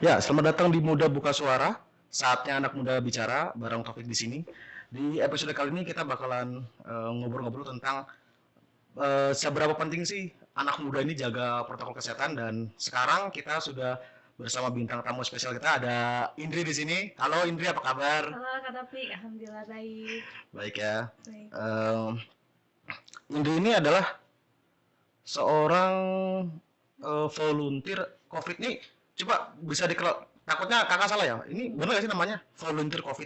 Ya, selamat datang di Muda Buka Suara. Saatnya anak muda bicara bareng Topik di sini. Di episode kali ini kita bakalan ngobrol-ngobrol tentang seberapa penting sih anak muda ini jaga protokol kesehatan, dan sekarang kita sudah bersama bintang tamu spesial kita, ada Indri di sini. Halo Indri, apa kabar? Halo Kak Topik, alhamdulillah baik. Baik ya. Baik. Indri ini adalah seorang volunteer COVID nih. Coba bisa dikenal, takutnya kakak salah ya. Ini benar gak sih namanya volunteer COVID?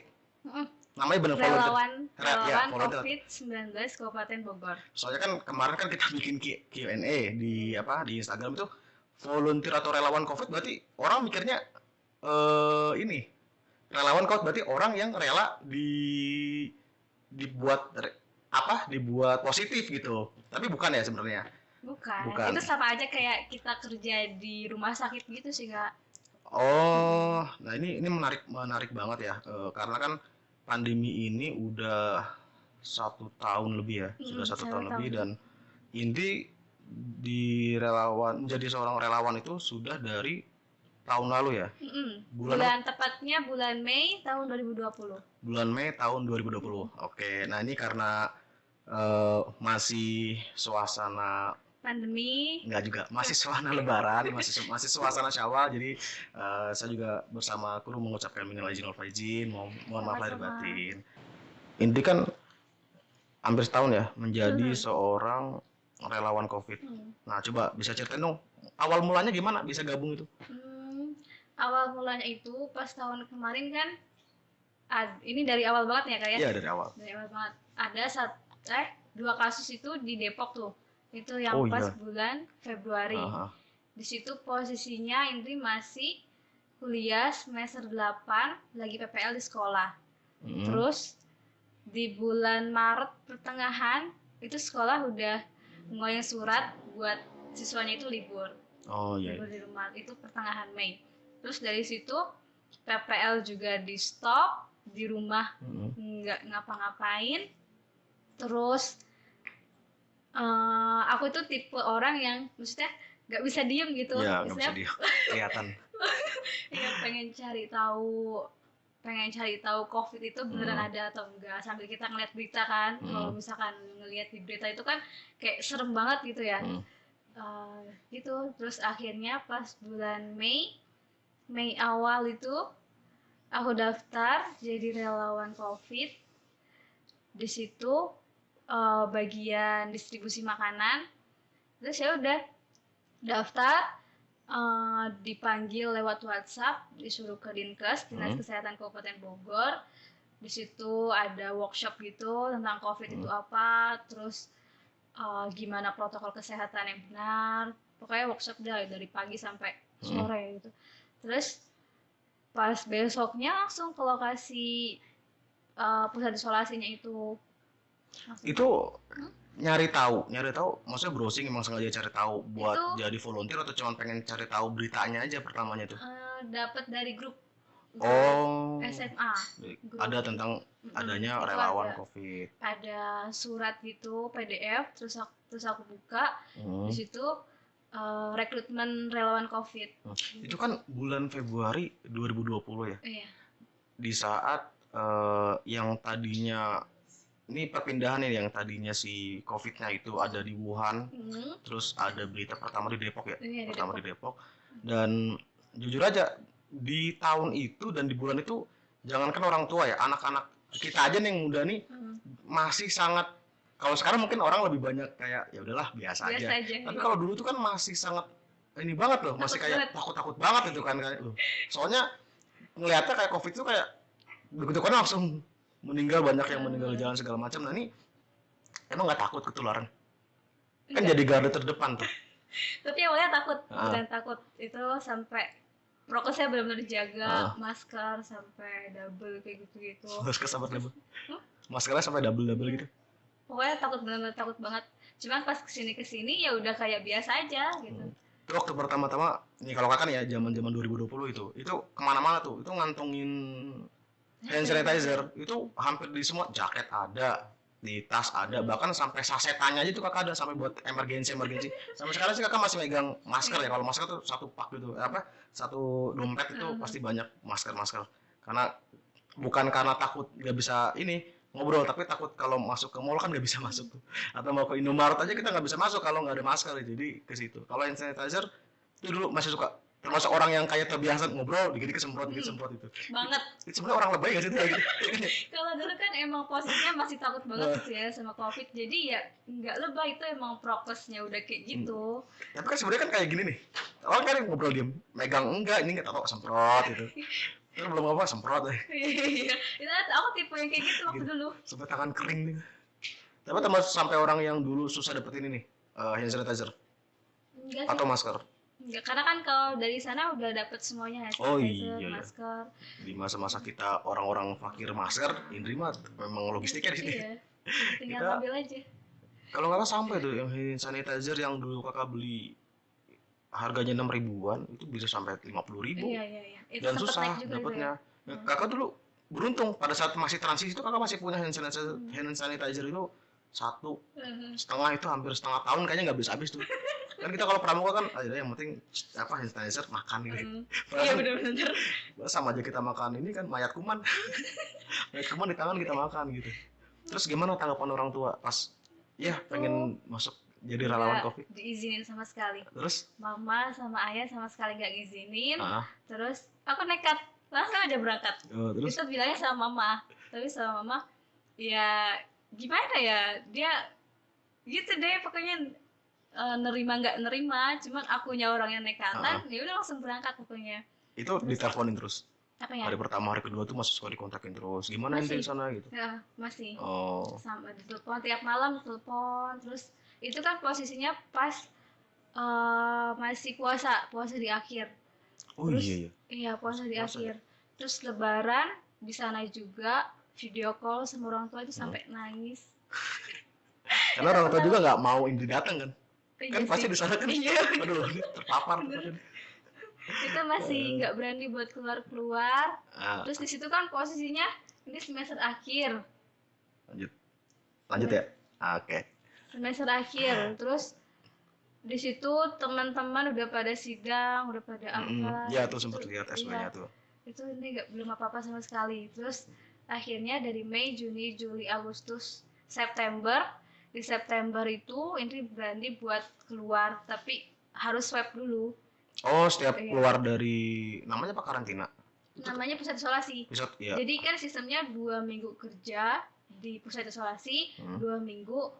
Namanya benar volunteer. Relawan COVID-19 Kabupaten Bogor. Soalnya kan kemarin kan kita bikin Q&A di Instagram itu, volunteer atau relawan COVID berarti orang mikirnya ini relawan COVID berarti orang yang rela dibuat positif gitu. Tapi bukan ya sebenarnya. Bukan. Itu sama aja kayak kita kerja di rumah sakit gitu sih Kak. Oh, nah ini menarik banget ya, karena kan pandemi ini udah 1 tahun lebih ya, sudah 1 tahun lebih, dan Indi menjadi seorang relawan itu sudah dari tahun lalu ya. Bulan tepatnya bulan Mei tahun 2020. Bulan Mei tahun 2020. Oke, nah ini karena masih suasana pandemi, enggak juga, masih suasana lebaran, masih suasana Syawal, jadi saya juga bersama kru mengucapkan minal aidin wal faizin, mohon maaf lahir batin. Inti kan hampir setahun ya menjadi seorang relawan COVID. Nah, coba bisa ceritain dong, awal mulanya gimana bisa gabung itu? Awal mulanya itu pas tahun kemarin kan, ini dari awal banget ya Kak ya? Iya, dari awal. Dari awal banget. Ada 2 kasus itu di Depok tuh. Itu yang pas bulan Februari. Di situ posisinya Indri masih kuliah semester 8, lagi PPL di sekolah. Terus di bulan Maret pertengahan itu sekolah udah ngeluarin surat buat siswanya itu libur. Libur di rumah, itu pertengahan Mei. Terus dari situ PPL juga di stop, di rumah nggak ngapa-ngapain. Terus aku itu tipe orang yang maksudnya nggak bisa diem gitu. Ya, nggak bisa diem, kelihatan. Ya, pengen cari tahu COVID itu beneran ada atau enggak, sambil kita ngeliat berita kan. Kalau misalkan ngeliat di berita itu kan kayak serem banget gitu ya. Gitu. Terus akhirnya pas bulan Mei awal itu aku daftar jadi relawan COVID. Di situ bagian distribusi makanan. Terus ya udah daftar, dipanggil lewat WhatsApp, disuruh ke Dinkes, Dinas Kesehatan Kabupaten Bogor. Di situ ada workshop gitu tentang COVID itu apa, terus gimana protokol kesehatan yang benar. Pokoknya workshop dari pagi sampai sore gitu. Terus pas besoknya langsung ke lokasi pusat isolasinya itu. Itu nyari tahu maksudnya browsing, emang sengaja cari tahu buat itu, jadi volunteer atau cuma pengen cari tahu beritanya aja pertamanya tuh? Dapat dari grup SMA. Grup. Ada tentang adanya relawan COVID. Ada surat gitu PDF, terus aku buka. Di situ rekrutmen relawan COVID. Itu kan bulan Februari 2020 ya? Iya. Di saat yang tadinya ini perpindahan yang tadinya si COVID-nya itu ada di Wuhan, terus ada berita pertama di Depok ya, di Depok. Dan jujur aja di tahun itu dan di bulan itu, jangankan orang tua ya, anak-anak kita aja nih yang muda nih masih sangat, kalau sekarang mungkin orang lebih banyak kayak ya udahlah biasa aja. Tapi kalau dulu tuh kan masih sangat ini banget loh, masih kayak takut banget itu kan loh. Soalnya ngeliatnya kayak COVID itu kayak begitu kan langsung meninggal, banyak yang meninggal di jalan segala macam. Nah ini emang nggak takut ketularan? Kan jadi garda terdepan tuh. Tapi awalnya takut, bukan takut itu, sampai prokesnya benar-benar dijaga, masker sampai double kayak gitu-gitu. Masker sampai double? Maskernya sampai double gitu? Pokoknya takut, benar-benar takut banget. Cuman pas kesini ya udah kayak biasa aja gitu. Itu waktu pertama-tama, nih kalau kakak nih ya, zaman 2020 itu kemana-mana tuh, itu ngantongin hand sanitizer itu hampir di semua jaket ada, di tas ada, bahkan sampai sasetannya aja tuh kakak ada, sampai buat emergency. Sampai sekarang sih kakak masih megang masker ya. Kalau masker tuh satu pak gitu, satu dompet itu pasti banyak masker. Karena bukan karena takut nggak bisa ini ngobrol, tapi takut kalau masuk ke mall kan nggak bisa masuk tuh. Atau mau ke Indomaret aja kita nggak bisa masuk kalau nggak ada masker, jadi ke situ. Kalau hand sanitizer itu dulu masih suka, termasuk orang yang kayak terbiasa ngobrol dikit semprot itu banget. Itu sebenarnya orang lebay gak sih itu gitu. Kalau dulu kan emang posisinya masih takut banget gitu ya sama covid, jadi ya nggak lebay, itu emang prokesnya udah kayak gitu. Tapi kan sebenarnya kan kayak gini nih, orang kan ngobrol diem, megang enggak, ini nggak tahu semprot gitu. Terus belum apa semprot deh. Iya, itu aku tipe yang kayak gitu waktu dulu. Sampai tangan kering nih. Tapi termasuk sampai orang yang dulu susah dapetin ini hand sanitizer. Enggak sih. Atau masker. Enggak, karena kan kalau dari sana udah dapet semuanya, hand sanitizer, masker. Di masa-masa kita orang-orang fakir masker, Indri mah memang logistiknya di sini. Iya. Tinggal ambil aja. Kalau nggak salah sampai tuh yang hand sanitizer yang dulu kakak beli harganya 6 ribuan itu bisa sampai 50.000. Iya. Itu dan susah dapatnya. Ya. Kakak dulu beruntung pada saat masih transisi itu kakak masih punya hand sanitizer itu 1,5 itu hampir setengah tahun kayaknya nggak habis tuh. Kan kita kalau pramuka kan ada yang penting hand sanitizer makan gitu. Iya benar-benar. Sama aja kita makan ini kan mayat kuman. Mayat kuman di tangan kita makan gitu. Terus gimana tanggapan orang tua pas pengen masuk jadi relawan covid? Diizinin sama sekali. Terus mama sama ayah sama sekali nggak ngizinin. Terus aku nekat langsung aja berangkat. Terus itu bilangnya sama mama, tapi sama mama ya gimana ya, dia gitu deh pokoknya, nerima nggak nerima, cuman akunya orang yang nekatan, ya udah langsung berangkat pokoknya. Itu diteleponin terus? Apanya? Hari pertama, hari kedua tuh masih suka dikontakin terus, gimana di sana gitu? Ya masih. Sama ditelepon tiap malam, telepon terus. Itu kan posisinya pas masih puasa di akhir. Terus, iya puasa di akhir. Terus lebaran di sana juga video call sama orang tua itu sampai nangis. Karena orang tua juga nggak mau Indri datang kan? Kan pasti di sana kan? Aduh, terpapar. Kita masih nggak berani buat keluar. Terus di situ kan posisinya ini semester akhir. Lanjut ya. Oke. Semester akhir, terus di situ teman-teman udah pada sidang, udah pada apa? Ya tuh sempat lihat SP-nya tuh. Itu ini belum apa-apa sama sekali. Terus akhirnya dari Mei, Juni, Juli, Agustus, September. Di September itu Indri berani buat keluar, tapi harus swab dulu. Oh, setiap keluar dari namanya apa, karantina? Namanya pusat isolasi. Jadi kan sistemnya 2 minggu kerja di pusat isolasi, 2 minggu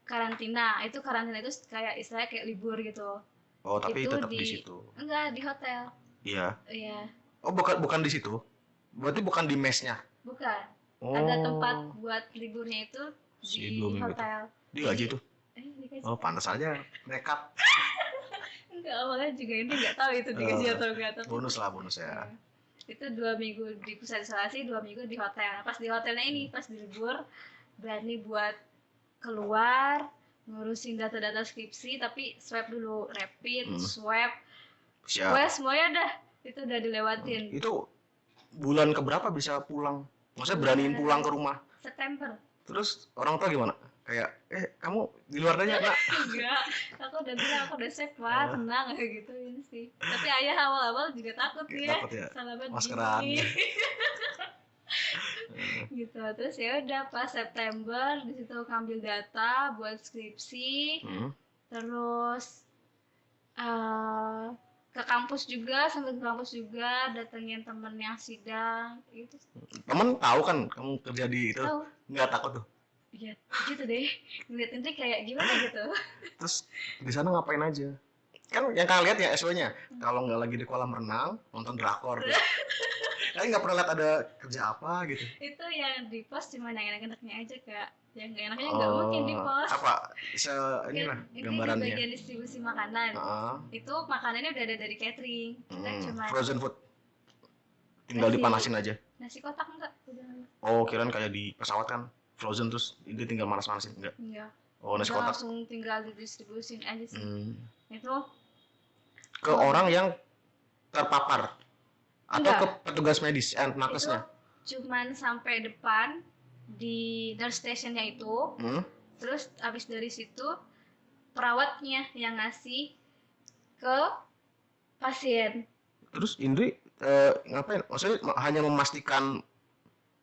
karantina. Itu karantina itu kayak istilahnya kayak libur gitu. Oh, tapi itu tetap di situ. Enggak, di hotel. Iya. Iya. Oh, bukan di situ. Berarti bukan di mesnya. Bukan. Ada tempat buat liburnya itu di hotel. Digaji tuh. Oh, pantas aja nekat. Enggak, awalnya juga ini nggak tahu itu digaji atau enggak. Bonus ya. Itu 2 minggu di pusat isolasi, 2 minggu di hotel. Pas di hotelnya ini, pas di libur, berani buat keluar, ngurusin data-data skripsi, tapi swab dulu, rapid, swab. Wah, semuanya itu udah dilewatin. Itu bulan keberapa bisa pulang? Maksudnya beraniin pulang ke rumah? September. Terus orang tua gimana? Kayak, kamu di luar aja nak? Enggak, aku udah bilang aku udah safe lah, tenang kayak gituin sih. Tapi ayah awal-awal juga takut ya. Maskeran. Gitu. Terus ya udah pas September di situ ambil data buat skripsi. Terus ke kampus juga, sambil ke kampus juga datengin temen yang sidang gitu. Temen tahu kan kamu kerja di itu? Tahu. Nggak takut tuh? Iya, gitu deh. Ngeliat Indri kayak gimana gitu. Terus di sana ngapain aja? Kan yang kalian lihat ya SW-nya, kalau nggak lagi di kolam renang, nonton drakor. Kalian nggak pernah lihat ada kerja apa gitu? Itu yang di post cuma yang enak-enaknya aja, Kak. Yang nggak enaknya nggak mungkin di post. Apa? Inilah gambarannya. Itu bagian distribusi makanan. Itu makanannya udah ada dari catering. Kita cuma frozen food. Tinggal dipanasin aja. Nasi kotak enggak? Oh, kirain kayak di pesawat kan frozen terus itu tinggal manas-manasin, enggak? Enggak. Oh, nasi kotak langsung tinggal didistribusin aja sih. Itu ke orang yang terpapar atau ke petugas medis nakesnya? Cuman sampai depan, di nurse stationnya itu. Terus abis dari situ perawatnya yang ngasih ke pasien. Terus Indri ngapain? Maksudnya hanya memastikan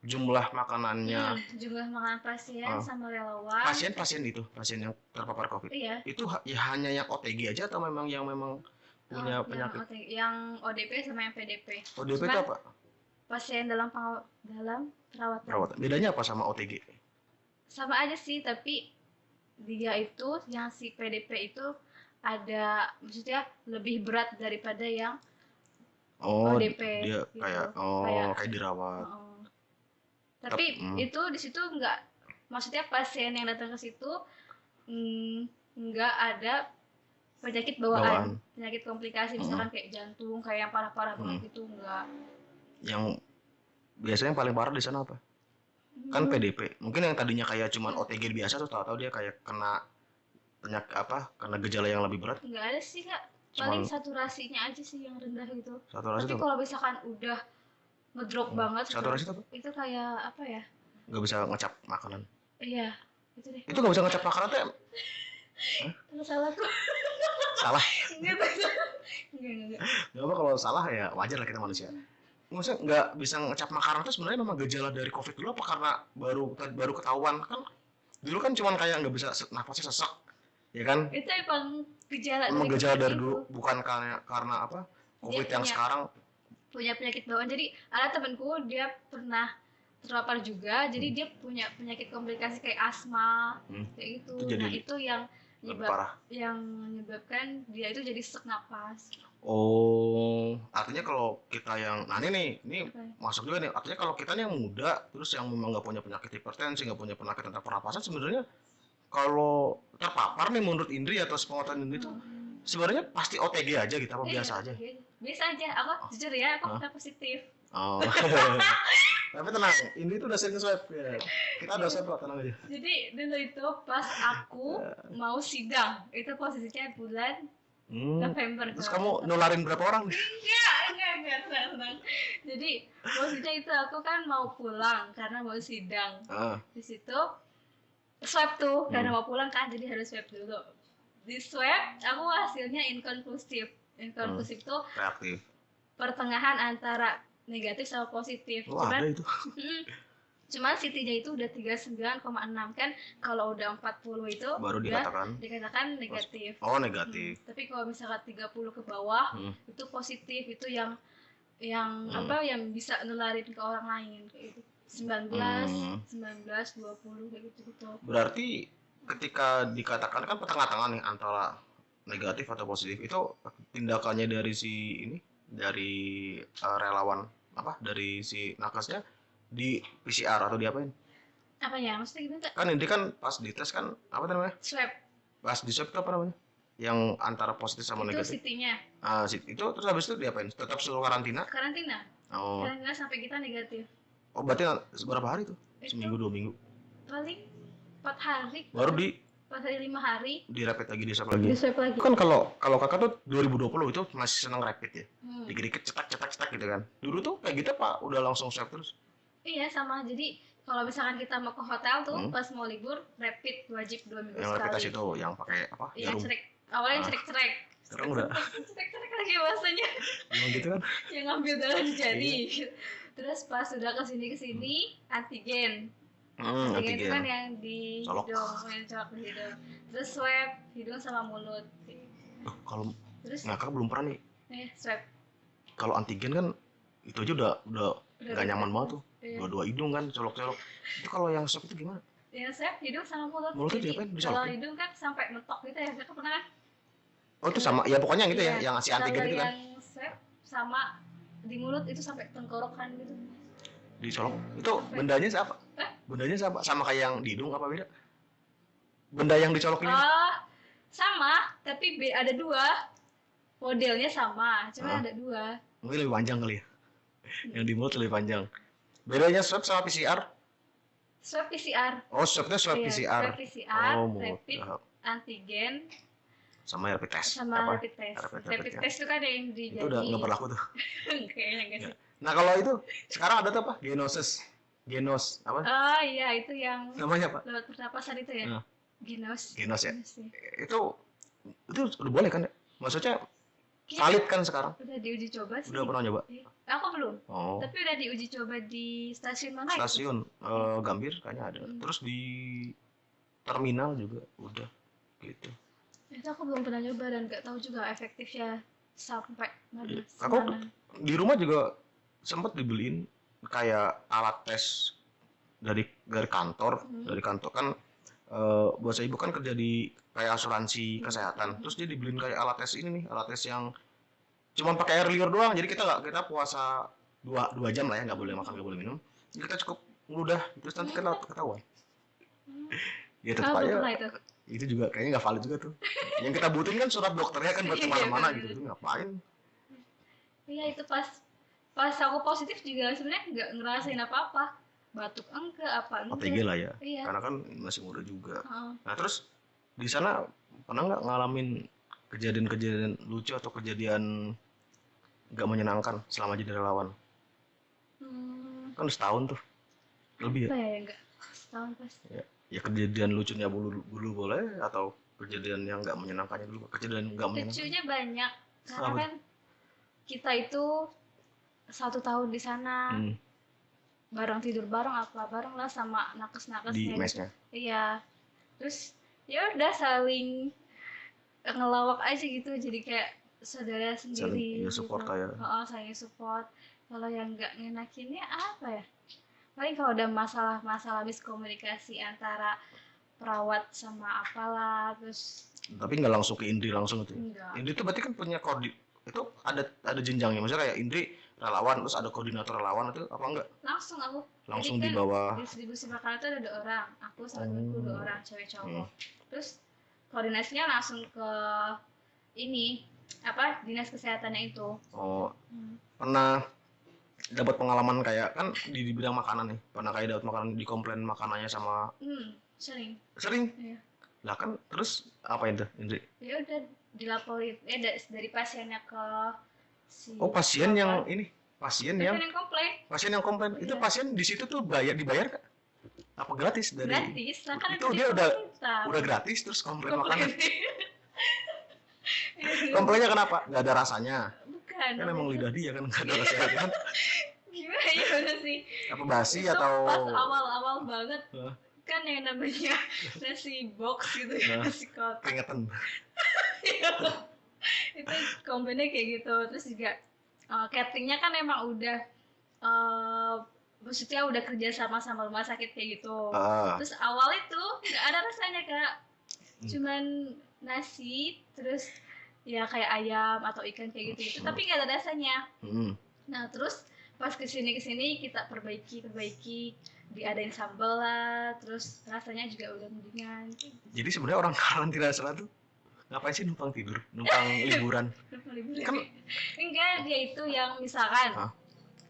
jumlah makanannya. Jumlah makanan pasien sama relawan. Pasien itu, pasien yang terpapar COVID. Iya. Itu ya hanya yang OTG aja atau memang punya penyakit? Yang ODP sama yang PDP. ODP itu apa? Pasien dalam perawatan. Bedanya apa sama OTG? Sama aja sih, tapi dia itu yang si PDP itu ada, maksudnya lebih berat daripada yang ODP. Dia gitu. Kayak dirawat. Tapi itu di situ enggak, maksudnya pasien yang datang ke situ enggak ada penyakit bawaan. Penyakit komplikasi misalkan kayak jantung, kayak yang parah-parah banget itu enggak. Yang biasanya yang paling parah di sana apa? Kan PDP. Mungkin yang tadinya kayak cuman OTG biasa tuh tahu-tahu dia kayak kena penyakit kena gejala yang lebih berat. Enggak ada sih, Kak. Paling saturasinya aja sih yang rendah gitu. Saturasi. Tapi kalau misalkan udah ngedrop banget, saturasi itu apa? Itu kayak apa ya? Nggak bisa ngecap makanan. Iya, itu deh. Itu nggak bisa ngecap makanan tuh? Itu salah kok. Salah. Enggak. Nggak apa, kalau salah ya wajar lah, kita manusia. Maksudnya nggak bisa ngecap makanan itu sebenarnya memang gejala dari COVID dulu apa karena baru ketahuan? Kan dulu kan cuman kayak nggak bisa nafasnya sesak, ya kan? Itu emang gejala. Emang gejala dari dulu, bukan karena apa COVID yang sekarang. Punya penyakit bawaan. Jadi ada temanku, dia pernah terpapar juga, jadi dia punya penyakit komplikasi kayak asma, kayak gitu. Nah itu yang menyebabkan dia itu jadi sesak napas. Artinya kalau kita yang, nah ini masuk juga nih, artinya kalau kita nih yang muda, terus yang memang nggak punya penyakit hipertensi, nggak punya penyakit tentang pernapasan, sebenarnya kalau terpapar nih menurut Indri atau sepengetahuan Indri itu sebenarnya pasti OTG aja gitu, apa biasa aja? Biasa aja, aku jujur ya, aku udah positif. Tapi tenang, Indri itu udah sering swab ya. Kita udah swab, tenang aja. Jadi dulu itu pas aku mau sidang, itu posisinya bulan November. Terus kamu nularin berapa orang nih? Enggak, tenang. Jadi posisinya itu aku kan mau pulang karena mau sidang. Di situ swab tuh karena mau pulang kan, jadi harus swab dulu. Di swab aku hasilnya inkonklusif. Inkonklusif tuh reaktif. Pertengahan antara negatif sama positif. Ada itu. Cuman CT-nya itu udah 39,6 kan, kalau udah 40 itu baru dikatakan negatif. Negatif. Tapi kalau misalkan 30 ke bawah itu positif, itu yang yang bisa nularin ke orang lain kayak gitu. 19, 20 kayak gitu. Berarti ketika dikatakan kan tengah-tengah nih antara negatif atau positif, itu tindakannya dari dari relawan dari si nakesnya di PCR atau diapain? Apa ya? Maksudnya gimana? Kan ini kan pas dites kan apa namanya? Swab. Pas di swab itu apa namanya? Yang antara positif sama negatif. Itu CT-nya. Itu terus habis itu diapain? Tetap suruh karantina? Karantina. Karantina sampai kita negatif. Berarti seberapa hari tuh? Seminggu, 2 minggu? Paling 4 hari. Baru 4 hari 5 hari. Di rapid lagi, di swab lagi. Di swab lagi. Kan kalau kakak tuh 2020 itu masih seneng rapid ya. Dikit-dikit cetak gitu kan. Dulu tuh kayak gitu Pak, udah langsung swab terus. Iya sama. Jadi kalau misalkan kita mau ke hotel tuh pas mau libur, rapid wajib 2 minggu sekali. Yang rapid test itu yang pakai apa? Iya, cerek. Awalnya cerek-cerek. Sekarang udah. Cerek-cerek lagi bahasanya. Emang gitu kan? Yang ngambil darah di jari. Terus pas sudah kesini antigen. Antigen itu kan yang di hidung, yang colok di hidung. Terus swab hidung sama mulut. Kalau kakak belum pernah nih. Swab. Kalau antigen kan itu aja udah gak nyaman banget tuh. Dua hidung kan colok-colok. Itu kalau yang swab itu gimana? Yang swab hidung sama mulut. Mulutnya diapain? Kalau hidung kan sampai mentok gitu ya, kakak pernah kan? Itu sama, ya pokoknya gitu ya, yang si antigen itu kan. Yang swab sama di mulut itu sampai tenggorokan gitu. Dicolok. Itu bendanya apa? Bendanya sama kayak yang di hidung apa beda? Benda yang dicolok ini? Sama, tapi ada 2. Modelnya sama, cuma ada 2. Mungkin lebih panjang kali ya. Yang di mulut lebih panjang. Bedanya swab sama PCR? Swab PCR. Swabnya swab PCR. Swab PCR, rapid, antigen, sama rapid test. Rapid test. Rapid test itu kan yang di itu udah nggak berlaku tuh. Kayaknya nggak sih. Nah kalau itu sekarang ada tuh apa? Genosis. Genos apa? Oh iya, itu yang Namanya Pak? lewat pernapasan itu ya. Nah, Genos. Genos ya. Genos ya. Itu udah boleh kan? Maksudnya valid kan sekarang? Udah diuji coba sih. Udah pernah nyoba? Aku belum. Oh. Tapi udah diuji coba di stasiun mana? Stasiun Gambir kayaknya ada. Terus di terminal juga udah gitu. Itu aku belum pernah nyoba dan gak tahu juga efektifnya sampai mana. Aku di rumah juga sempat dibeliin kayak alat tes dari kantor. Dari kantor kan buat saya ibu kan kerja di kayak asuransi kesehatan. Terus dia dibeliin kayak alat tes ini nih, alat tes yang cuma pakai air liur doang. Jadi kita puasa 2 jam lah ya, nggak boleh makan, nggak boleh minum. Jadi kita cukup ngeludah, terus nanti kita ketahuan. Ya tetap aja. Itu juga kayaknya nggak valid juga tuh. Yang kita butuhin kan surat dokternya kan buat kemana-mana gitu. Itu ngapain? Iya, itu pas aku positif juga sebenarnya nggak ngerasain apa-apa. Batuk enggak, apa enggak. OTG lah ya. Iya. Karena kan masih muda juga. Nah terus di sana pernah nggak ngalamin kejadian-kejadian lucu atau kejadian nggak menyenangkan selama jadi relawan? Kan udah setahun tuh lebih ya? Apa ya, enggak setahun pas. Ya kejadian lucunya dulu boleh, atau kejadian yang nggak menyenangkannya dulu. Kejadian nggak menyenangkan lucunya banyak karena kan kita itu 1 tahun di sana, bareng tidur bareng bareng lah sama nakes-nakesnya di mesnya. Iya, terus ya udah saling ngelawak aja gitu, jadi kayak saudara sendiri. Saling support gitu. kayak. Saling support. Kalau yang nggak ngenakinnya apa ya? Paling kalau ada masalah miskomunikasi antara perawat sama apalah, terus. Tapi nggak langsung ke Indri langsung itu. Enggak. Indri itu berarti kan punya itu ada jenjangnya, maksudnya kayak Indri relawan terus ada koordinator relawan itu apa enggak? Langsung aku. Langsung jadi di bawah. Distribusi makanan itu ada 2 orang, aku sama temanku 2 orang, cewek cowok. Terus koordinasinya langsung ke ini dinas kesehatannya itu. Pernah dapat pengalaman kayak kan di bidang makanan nih, pernah kayak dapat makanan dikomplain makanannya sama? Sering. Iya. Lah kan terus apa itu Indri? Ya udah dilaporin dari pasiennya ke si. Pasien yang ini, pasien yang komplain. Pasien yang komplain. Itu pasien di situ tuh dibayar kan? Apa gratis dari? Gratis, lah kan itu dia udah gratis terus komplain makanan. Komplainnya kenapa? Nggak ada rasanya. Bukan. Kan emang lidah dia kan nggak ada rasanya kan? Gimana sih? Apa basi itu atau? Pas awal banget. Kan yang namanya nasi box gitu ya, nasi kotak. Keringetan. Itu komplainnya kayak gitu. Terus juga cateringnya kan emang udah maksudnya udah kerja sama rumah sakit kayak gitu. Terus awal itu nggak ada rasanya Kak, cuman nasi terus ya kayak ayam atau ikan kayak gitu tapi nggak ada rasanya. Nah terus pas kesini kita perbaiki diadain sambal lah, terus rasanya juga udah mendingan. Jadi sebenarnya orang karantina sana tuh ngapain sih numpang tidur, numpang liburan? Kan enggak, dia itu yang misalkan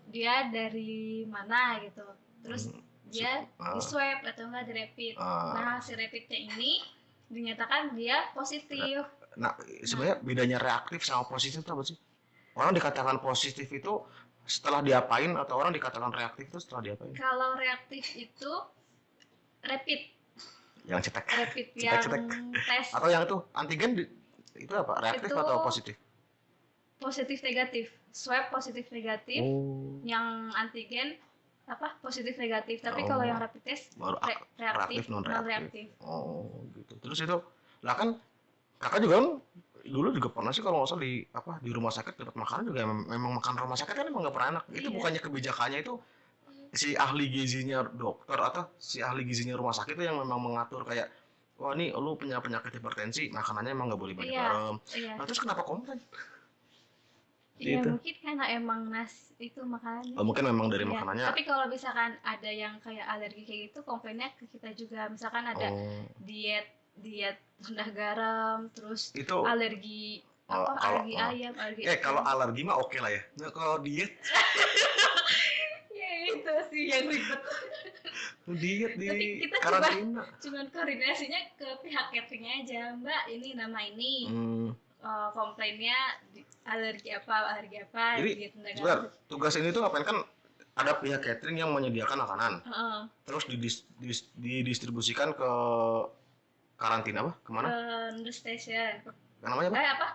dia dari mana gitu, terus dia di swab atau enggak di rapid. Nah si rapidnya ini dinyatakan dia positif. Nah sebenarnya bedanya reaktif sama positif itu apa sih? Orang dikatakan positif itu setelah diapain, atau orang dikatakan reaktif itu setelah diapain? Kalau reaktif itu rapid. Yang cetek. Rapid yang tes. Atau yang itu antigen itu apa? Reaktif itu atau positif? Positif negatif. Swab positif negatif. Yang antigen positif negatif. Tapi kalau yang rapid test reaktif non reaktif. Gitu. Terus itu lah kan kakak juga kan dulu juga pernah sih kalau nggak salah di rumah sakit dapat makanan juga memang makan rumah sakit kan emang nggak pernah enak. Itu bukannya kebijakannya itu si ahli gizinya dokter atau si ahli gizinya rumah sakit itu yang memang mengatur kayak wah nih lu punya penyakit hipertensi, makanannya emang nggak boleh banyak garam. Nah terus kenapa komplain? Iya mungkin karena emang itu makanannya. Mungkin memang dari makanannya. Tapi kalau misalkan ada yang kayak alergi kayak gitu, komplainnya ke kita juga. Misalkan ada diet rendah garam, terus itu alergi alergi ayam, alergi kalau alergi mah oke lah ya. Nah, kalau diet ya itu sih yang ribet. Diet di kita karantina. Cuman koordinasinya ke pihak cateringnya aja, Mbak ini nama ini komplainnya alergi apa. Jadi tugas ini tuh ngapain kan ada pihak catering yang menyediakan makanan. Terus didistribusikan ke karantina apa? Kemana? Ke station. Namanya apa? Apa?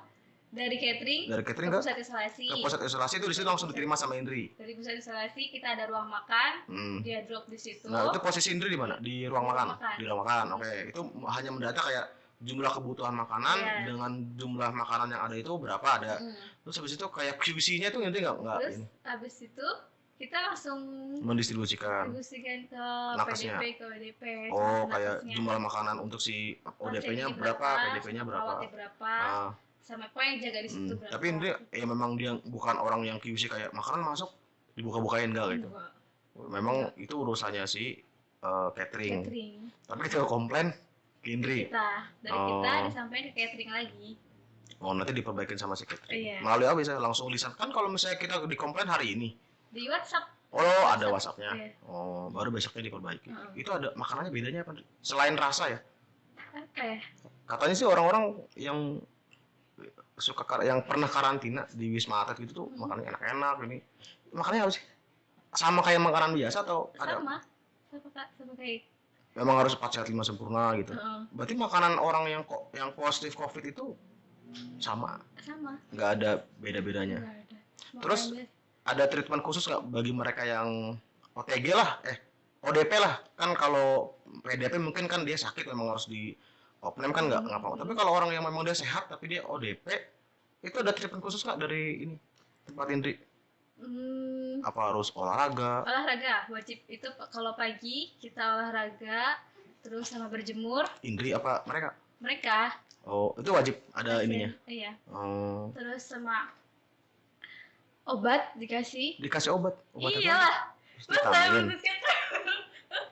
Dari catering ke pusat isolasi. Ke pusat isolasi itu di situ langsung diterima sama Indri. Dari pusat isolasi kita ada ruang makan, dia drop di situ. Nah, itu posisi Indri di mana? Di ruang makan. Di ruang makan. Oke. Itu hanya mendata kayak jumlah kebutuhan makanan dengan jumlah makanan yang ada itu berapa ada. Terus habis itu kayak QC-nya tuh Indri enggak Terus habis itu kita langsung mendistribusikan ke nakesnya. PDP, ke WDP. Oh, kayak jumlah makanan untuk si ODP-nya berapa, PDP-nya berapa. Sama yang jaga di situ berapa. Tapi Indri ya memang dia bukan orang yang QC kayak makanan masuk dibuka-bukain enggak gitu. Memang itu urusannya si catering. Tapi kita komplain ke Indri. Kita disampaikan ke catering lagi. Oh, nanti diperbaikin sama si catering. Melalui apa bisa langsung lisan. Kan kalau misalnya kita dikomplain hari ini di WhatsApp. Oh, ada WhatsApp-nya. Oh, baru besoknya diperbaiki. Itu ada makanannya bedanya apa? Selain rasa ya? Apa ya? Katanya sih orang-orang yang yang pernah karantina di Wisma Atlet gitu tuh makanannya enak-enak ini. Makanannya apa sih? Sama kayak makanan biasa atau ada? Sama kayak. Memang harus 4 sehat 5 sempurna gitu. Berarti makanan orang yang positif COVID itu sama. Nggak ada beda-bedanya. Terus ada treatment khusus nggak bagi mereka yang OTG lah, ODP lah. Kan kalau PDP mungkin kan dia sakit memang harus di opname kan nggak ngapa. Tapi kalau orang yang memang dia sehat tapi dia ODP, itu ada treatment khusus nggak dari ini tempat Indri? Apa harus olahraga? Olahraga wajib itu kalau pagi kita olahraga terus sama berjemur. Indri apa mereka? Mereka. Oh, itu wajib ada ininya. Iya. Oh. Terus sama obat dikasih obat. Iyalah.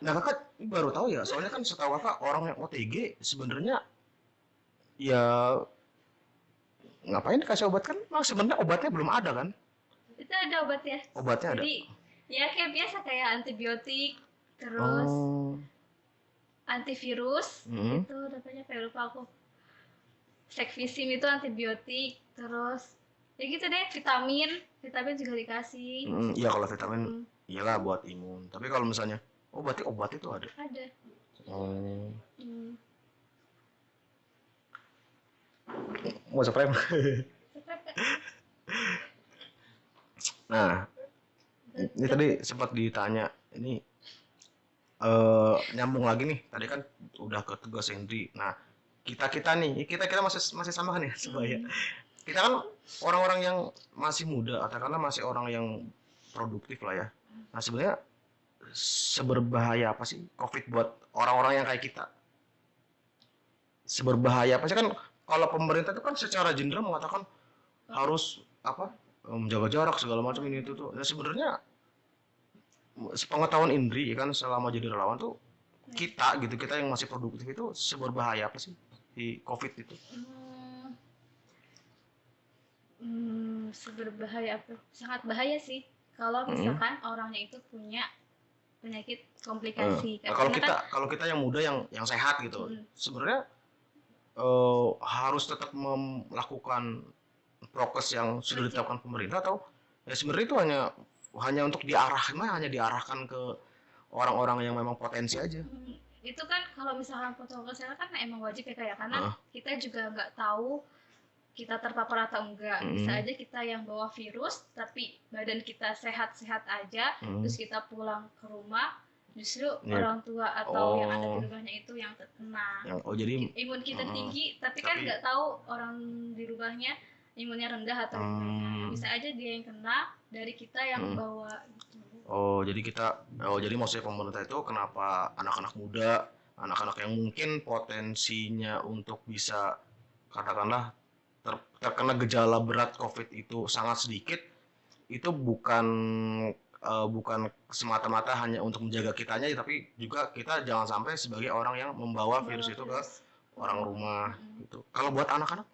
Nah, kakak baru tahu ya, soalnya kan setahu kakak orang yang OTG sebenarnya ya ngapain dikasih obat kan? Sebenarnya obatnya belum ada kan? Itu ada obatnya. Obatnya ada. Jadi ya kayak biasa kayak antibiotik, terus antivirus, itu namanya kayak lupa aku. Sekvisim itu antibiotik, terus ya gitu deh, vitamin juga dikasih. Iya kalau vitamin iyalah buat imun. Tapi kalau misalnya berarti obat itu ada. Ada. Mau spray? Nah, ini tadi sempat ditanya ini nyambung lagi nih. Tadi kan udah ke tugas Indri. Nah, kita masih sama kan ya sebaya. Kita kan orang-orang yang masih muda, karena masih orang yang produktif lah ya. Nah, sebenarnya seberbahaya apa sih COVID buat orang-orang yang kayak kita? Seberbahaya apa sih kan kalau pemerintah itu kan secara general mengatakan harus menjaga jarak segala macam ini itu tuh. Nah, sebenarnya sepengetahuan Indri kan selama jadi relawan tuh kita yang masih produktif itu seberbahaya apa sih di COVID itu? Seberbahaya apa? Sangat bahaya sih kalau misalkan orangnya itu punya penyakit komplikasi. Nah, kalau kita yang muda yang sehat gitu, sebenarnya harus tetap melakukan prokes yang sudah ditetapkan pemerintah atau ya sebenarnya itu hanya untuk diarahkan ke orang-orang yang memang potensi aja. Itu kan kalau misalkan protokol kesehatan kan emang wajib ya kayak karena kita juga nggak tahu kita terpapar atau enggak. Bisa aja kita yang bawa virus tapi badan kita sehat-sehat aja, terus kita pulang ke rumah justru orang tua atau yang ada di rumahnya itu yang terkena. Jadi imun kita tinggi tapi kan nggak tahu orang di rumahnya imunnya rendah atau gimana. Bisa aja dia yang kena dari kita yang bawa gitu. Jadi maksudnya pemerintah itu kenapa anak-anak muda, anak-anak yang mungkin potensinya untuk bisa katakanlah terkena gejala berat COVID itu sangat sedikit, itu bukan semata-mata hanya untuk menjaga kitanya, tapi juga kita jangan sampai sebagai orang yang membawa virus itu ke orang rumah gitu. Kalau buat anak-anak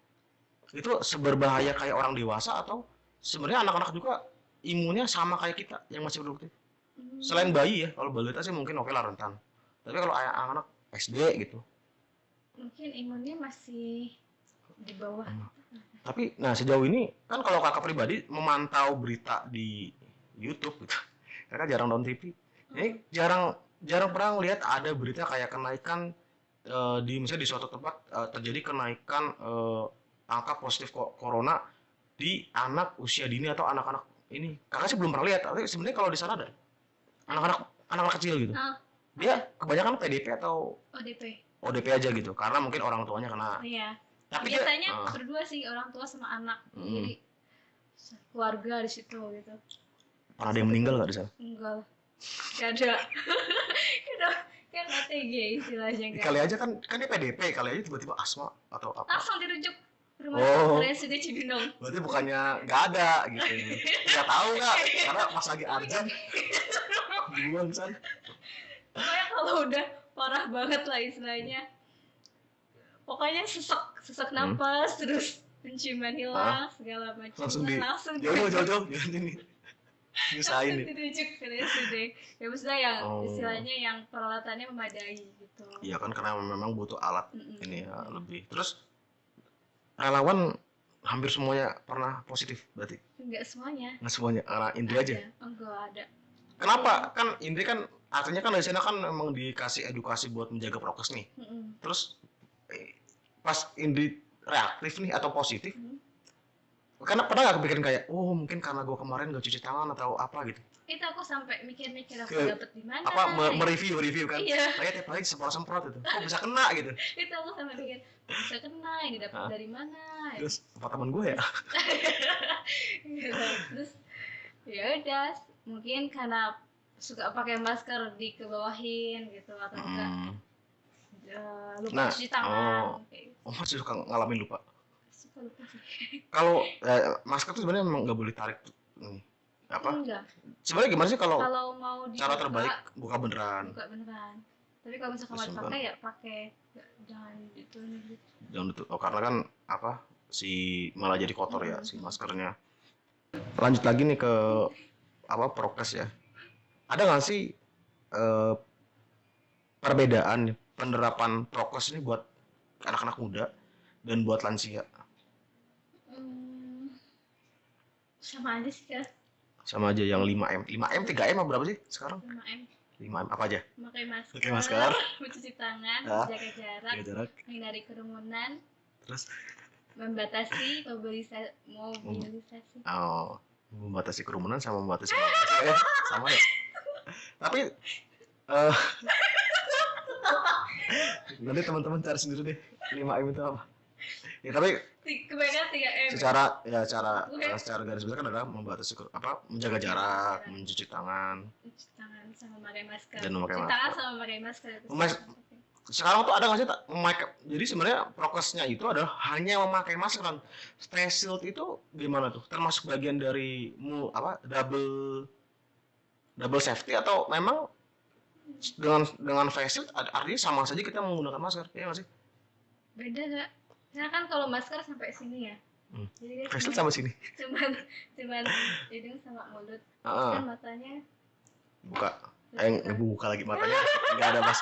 itu seberbahaya kayak orang dewasa atau sebenarnya anak-anak juga imunnya sama kayak kita yang masih produktif? Selain bayi ya, kalau balita sih mungkin oke lah rentan. Tapi kalau anak-anak SD gitu, mungkin imunnya masih di bawah. Tapi nah sejauh ini kan kalau kakak pribadi memantau berita di YouTube gitu, Mereka jarang nonton TV. Ini jarang pernah lihat ada berita kayak kenaikan di misalnya di suatu tempat terjadi kenaikan angka positif corona di anak usia dini atau anak-anak ini. Kakak sih belum pernah lihat, tapi sebenarnya kalau di sana ada anak-anak kecil gitu. Dia kebanyakan PDP atau ODP aja gitu, karena mungkin orang tuanya kena. Iya. Tapi biasanya berdua sih, orang tua sama anak. Jadi keluarga di situ gitu. Pernah ada yang meninggal nggak di sana? Enggak, nggak ada. Kan ATG istilahnya kan. Kali aja kan dia PDP, kali aja tiba-tiba asma atau apa. Langsung dirujuk ke rumah RSUD Cibinong. Berarti bukannya nggak ada gitu. Nggak tahu nggak, karena pas lagi arjan duluan san. Pokoknya kalau udah parah banget lah istilahnya. Pokoknya sesak napas, terus penciuman hilang, segala macam. Langsung jauh ini. Nyusahin nih. Dirujuk ke RSUD. Ya maksudnya yang istilahnya yang peralatannya memadai gitu. Iya kan, karena memang butuh alat ini ya lebih. Terus relawan hampir semuanya pernah positif berarti? Enggak semuanya. Enggak semuanya, Indri aja? Enggak ada. Kenapa? Kan Indri kan artinya kan dari sana kan memang dikasih edukasi buat menjaga prokes nih. Terus pas Indri reaktif nih atau positif, karena pernah gak kepikiran kayak, oh mungkin karena gue kemarin gak cuci tangan atau apa gitu? Itu aku sampai mikir-mikir aku dapet di mana. Apa mereview kan? Iya. Kayak tiap hari semprot itu, kok bisa kena gitu? Itu aku sampai mikir, bisa kena, ini dapet dari mana? Terus apa teman gue ya? Terus ya udah, mungkin karena suka pakai masker dikebawahin gitu atau enggak lupa cuci tangan. Masih suka ngalamin lupa. Kalau masker tuh sebenarnya memang nggak boleh tarik nih apa? Enggak. Sebenarnya gimana sih kalau mau dibuka, cara terbaik buka beneran? Tapi kalau misalkan mau dipakai ya pakai, jangan gitu. Jangan itu. Karena kan apa malah jadi kotor ya si maskernya. Lanjut lagi nih ke apa prokes ya. Ada nggak sih perbedaan penerapan prokes ini buat anak-anak muda dan buat lansia? Sama aja sih kak. Sama aja yang 5M 3M berapa sih sekarang? 5M apa aja? Pakai masker, mencuci tangan, jaga jarak, menghindari kerumunan, terus membatasi mobilisasi. Membatasi kerumunan sama membatasi sama ya. Tapi nanti teman-teman cari sendiri deh 5M itu apa. Ya tapi kebanyakan 3M. Secara garis besar kan adalah membatasi menjaga jarak, mencuci tangan sama memakai masker. Dan memakai masker. Tangan sama memakai masker. Sekarang tuh ada nggak sih jadi sebenarnya prokesnya itu adalah hanya memakai masker kan. Face shield itu gimana tuh? Termasuk bagian dari double safety atau memang dengan face shield artinya sama saja kita menggunakan masker, ya nggak sih? Beda nggak? Nah kan kalau masker sampai sini ya. Jadi face shield sama sini. Cuman hidung sama mulut. Kan matanya buka. Buka lagi matanya, nggak ada mas.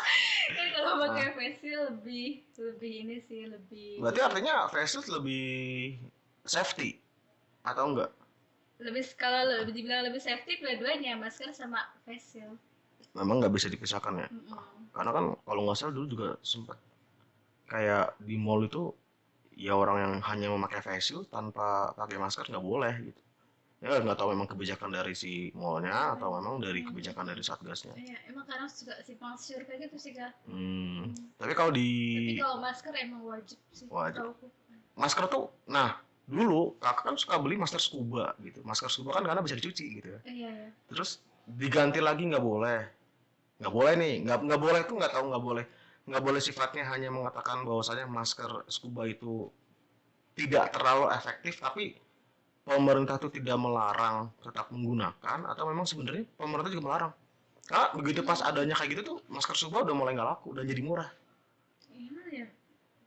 Kan kalau pakai face shield lebih ini sih lebih. Berarti artinya face shield lebih safety atau enggak? Kalau lebih dibilang lebih safety dua-duanya, masker sama face shield. Memang nggak bisa dipisahkan ya. Karena kan kalau nggak salah dulu juga sempat kayak di mall itu ya orang yang hanya memakai face shield tanpa pakai masker nggak boleh gitu. Ya nggak tahu memang kebijakan dari si mallnya atau memang dari kebijakan dari satgasnya. Iya, emang kadang suka simpang siur kayak gitu sih kak. Tapi kalau masker emang wajib sih. Wajib. Masker tuh, nah dulu kakak kan suka beli masker scuba gitu. Masker scuba kan karena bisa dicuci gitu ya. Iya. Terus diganti lagi nggak boleh nih, nggak boleh tuh nggak boleh sifatnya hanya mengatakan bahwasanya masker scuba itu tidak terlalu efektif, tapi pemerintah itu tidak melarang tetap menggunakan, atau memang sebenarnya pemerintah juga melarang? Karena begitu pas adanya kayak gitu tuh masker scuba udah mulai nggak laku dan jadi murah. Iya ya.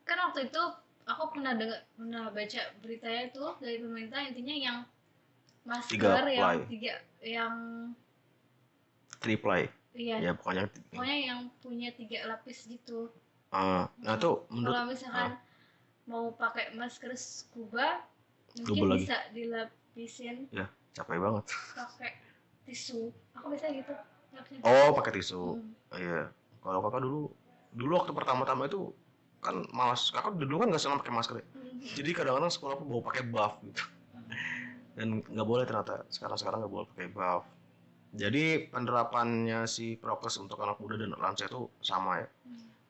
Kan waktu itu aku pernah baca beritanya itu dari pemerintah, intinya yang masker yang 3 ply. Iya. Ya pokoknya yang punya 3 lapis gitu. Nah tuh menurut kalau misalkan mau pakai masker scuba mungkin bisa dilapisin. Ya capek banget. Pakai tisu. Aku biasanya gitu. Oh, pakai tisu. Iya. Kalau kakak dulu waktu pertama-tama itu kan malas. Kakak dulu kan nggak senang pakai masker ya. Jadi kadang-kadang sekolah aku bawa pakai buff gitu. Dan nggak boleh ternyata. Sekarang nggak boleh pakai buff. Jadi penerapannya si prokes untuk anak muda dan lansia itu sama ya.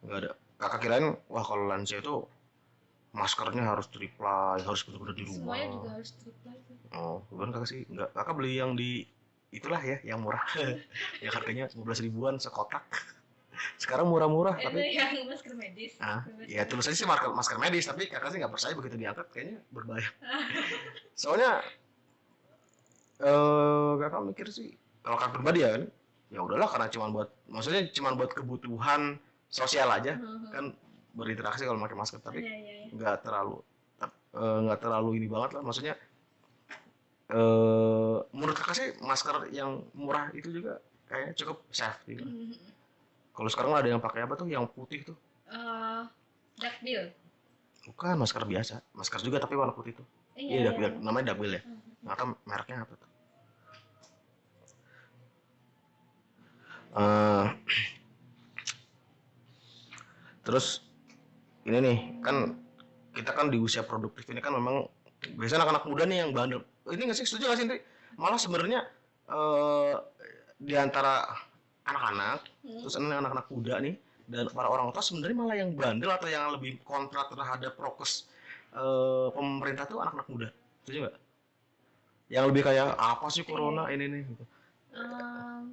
Nggak ada. Kakak kirain wah kalau lansia itu maskernya harus triplay, harus benar-benar di rumah. Semuanya juga harus triplay. Oh, bukan kakak sih, enggak. Kakak beli yang di itulah ya, yang murah. Yang harganya 15 ribuan sekotak. Sekarang murah-murah, Itu tapi yang masker medis. ya tulisannya sih masker medis, tapi kakak sih nggak percaya begitu diangkat, kayaknya berbahaya. Soalnya kakak mikir sih, kalau kakak pribadi ya kan, ya udahlah karena maksudnya cuma buat kebutuhan sosial aja, kan berinteraksi kalau pakai masker, tapi nggak terlalu ini banget lah, maksudnya menurut kakak sih masker yang murah itu juga kayaknya cukup safe gitu. Kalau sekarang ada yang pakai apa tuh yang putih tuh? Dakbil. Bukan, masker biasa, masker juga tapi warna putih tuh. Iya, Dakbil, namanya Dakbil ya. Nah, kan mereknya apa tuh? Terus ini nih kan kita kan di usia produktif ini kan memang biasanya anak-anak muda nih yang bandel. Ini nggak sih, setuju nggak sih Indri? Malah sebenarnya di antara anak-anak, terus ini anak-anak muda nih dan para orang tua sebenarnya malah yang bandel atau yang lebih kontra terhadap prokes pemerintah tuh anak-anak muda. Setuju nggak? Yang lebih kayak apa sih corona ini nih gitu.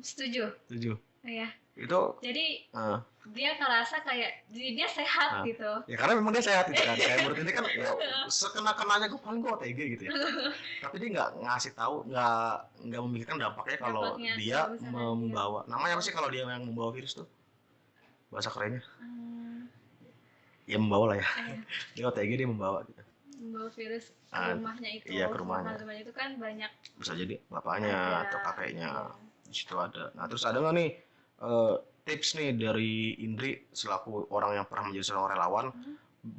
Setuju. Iya. Itu jadi dia ngerasa kayak dia sehat gitu. Ya karena memang dia sehat gitu kan. Kayak menurut ini kan ya, sekena-kenanya gue paling gue OTG gitu ya. Tapi dia nggak ngasih tahu, nggak memikirkan dampaknya kalau dia membawa. Namanya apa sih kalau dia yang membawa virus tuh? Bahasa kerennya? Ya membawa lah ya. Dia OTG dia membawa gitu. Membawa virus ke rumahnya itu. Iya, ke rumahnya. Rumahnya itu kan banyak. Bisa jadi bapaknya atau kakeknya. Di situ ada. Nah, terus ada nggak nih tips nih dari Indri selaku orang yang pernah menjadi seorang relawan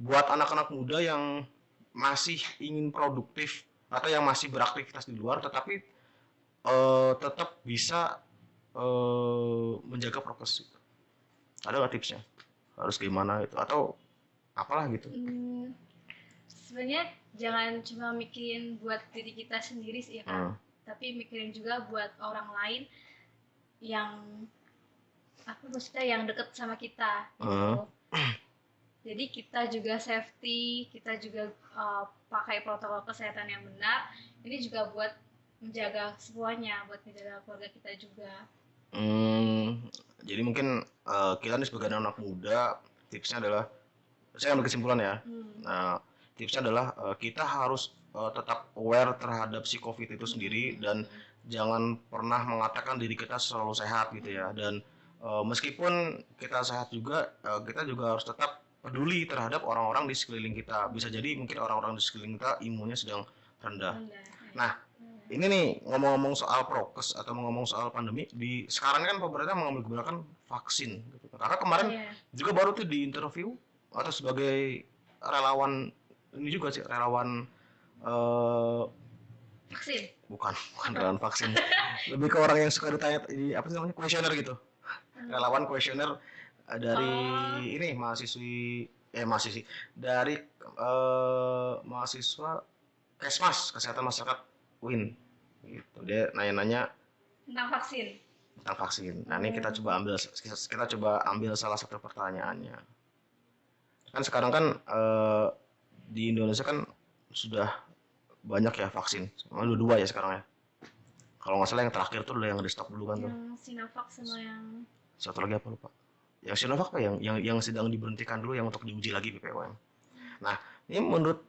buat anak-anak muda yang masih ingin produktif atau yang masih beraktivitas di luar tetapi tetap bisa menjaga prokes. Ada nggak tipsnya? Harus gimana itu atau apalah gitu? Sebenarnya jangan cuma mikirin buat diri kita sendiri sih ya kan, tapi mikirin juga buat orang lain yang maksudnya yang deket sama kita gitu. Jadi kita juga safety, kita juga pakai protokol kesehatan yang benar. Ini juga buat menjaga semuanya, buat menjaga keluarga kita juga. Jadi mungkin kita nih sebagai anak muda, tipsnya adalah saya ambil kesimpulan ya. Nah, tipsnya adalah kita harus tetap aware terhadap si COVID itu sendiri dan jangan pernah mengatakan diri kita selalu sehat gitu ya. Dan meskipun kita sehat juga, kita juga harus tetap peduli terhadap orang-orang di sekeliling kita. Bisa jadi mungkin orang-orang di sekeliling kita imunnya sedang rendah. Nah, ini nih ngomong-ngomong soal prokes atau ngomong soal pandemi, di sekarang kan pemerintah mengambil kebijakan vaksin. Gitu. Karena kemarin juga baru tuh di interview atau sebagai relawan ini juga sih relawan vaksin. Bukan relawan vaksin. Lebih ke orang yang suka ditanya apa sih namanya kuesioner gitu. Relawan kuesioner dari ini mahasiswi dari mahasiswa Kesmas Kesehatan Masyarakat UIN gitu. Dia nanya-nanya tentang vaksin. Nah, ini kita coba ambil salah satu pertanyaannya. Kan sekarang kan di Indonesia kan sudah banyak ya vaksin. Malah dua ya sekarang ya. Kalau nggak salah yang terakhir tuh yang di stop dulu kan tuh. Yang Sinovac sama yang satu lagi apa lupa. Yang Sinovac apa yang sedang diberhentikan dulu yang untuk diuji lagi BPOM. Nah, ini menurut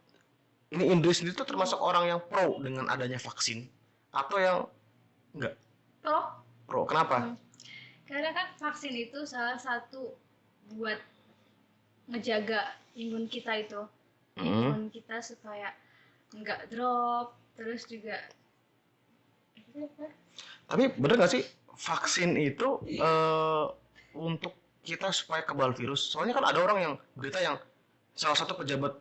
Indri sendiri tuh termasuk orang yang pro dengan adanya vaksin atau yang enggak? Pro. Kenapa? Karena kan vaksin itu salah satu buat ngejaga imun kita itu. Imun kita supaya enggak drop, terus juga. Tapi bener nggak sih vaksin itu untuk kita supaya kebal virus? Soalnya kan ada orang yang berita yang salah satu pejabat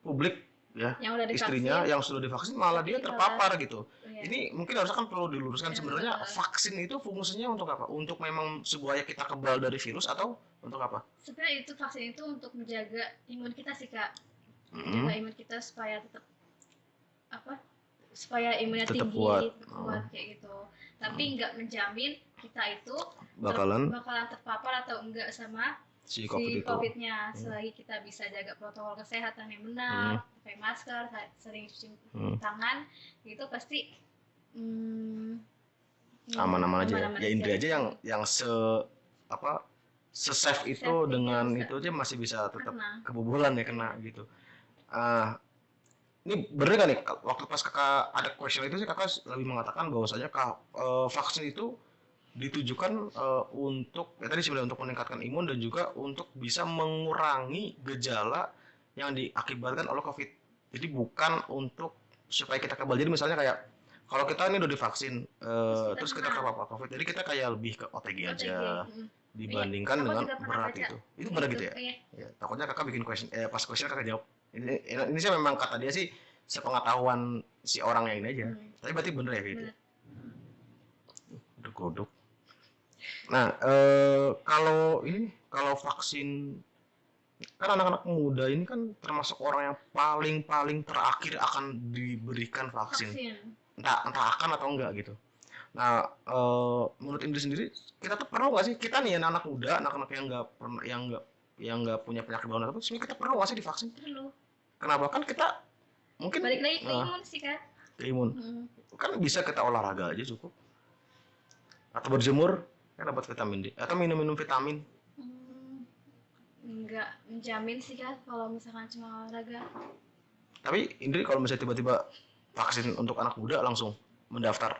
publik ya yang udah istrinya divaksin, yang sudah divaksin malah dia terpapar gitu. iya. Ini mungkin harusnya kan perlu diluruskan sebenarnya vaksin itu fungsinya untuk apa? Untuk memang supaya kita kebal dari virus atau untuk apa? Sebenarnya itu vaksin itu untuk menjaga imun kita sih Kak, menjaga imun kita supaya tetap apa? Supaya imunnya Tetap tinggi, kuat. kayak gitu. Tapi nggak menjamin kita itu Bakalan terpapar atau enggak sama si si COVID itu. COVID-nya. Selagi kita bisa jaga protokol kesehatan yang benar, pakai masker, sering cuci tangan, itu pasti aman-aman aja. Ya Indri aja yang se-safe itu dengan itu aja masih bisa tetap kebobolan ya kena gitu. Ini bener kan nih waktu pas kakak ada question itu sih kakak lebih mengatakan bahwasanya vaksin itu ditujukan untuk ya tadi sebenarnya untuk meningkatkan imun dan juga untuk bisa mengurangi gejala yang diakibatkan oleh COVID. Jadi bukan untuk supaya kita kebal. Jadi misalnya kayak kalau kita ini udah divaksin terus kita kepapar COVID, jadi kita kayak lebih ke OTG aja dibandingkan dengan berat itu. Itu benar gitu ya? Ya, takutnya kakak bikin question pas question kakak jawab. Ini sih memang kata dia sih sepengetahuan si orang yang ini aja. Tapi berarti bener ya gitu. Udah godok. Nah, kalau vaksin kan anak-anak muda ini kan termasuk orang yang paling terakhir akan diberikan vaksin. Entah akan atau enggak gitu. Nah, menurut Indri sendiri kita tuh perlu nggak sih kita nih anak muda, anak-anak yang nggak punya penyakit bawaan atau sebenarnya kita perlu nggak sih divaksin? Perlu. Kenapa kan kita mungkin balik lagi ke imun sih kan? Ke imun. Kan bisa kita olahraga aja cukup. Atau berjemur kan dapat vitamin D atau minum vitamin. Enggak menjamin sih kan kalau misalkan cuma olahraga. Tapi Indri kalau misalnya tiba-tiba vaksin untuk anak muda langsung mendaftar.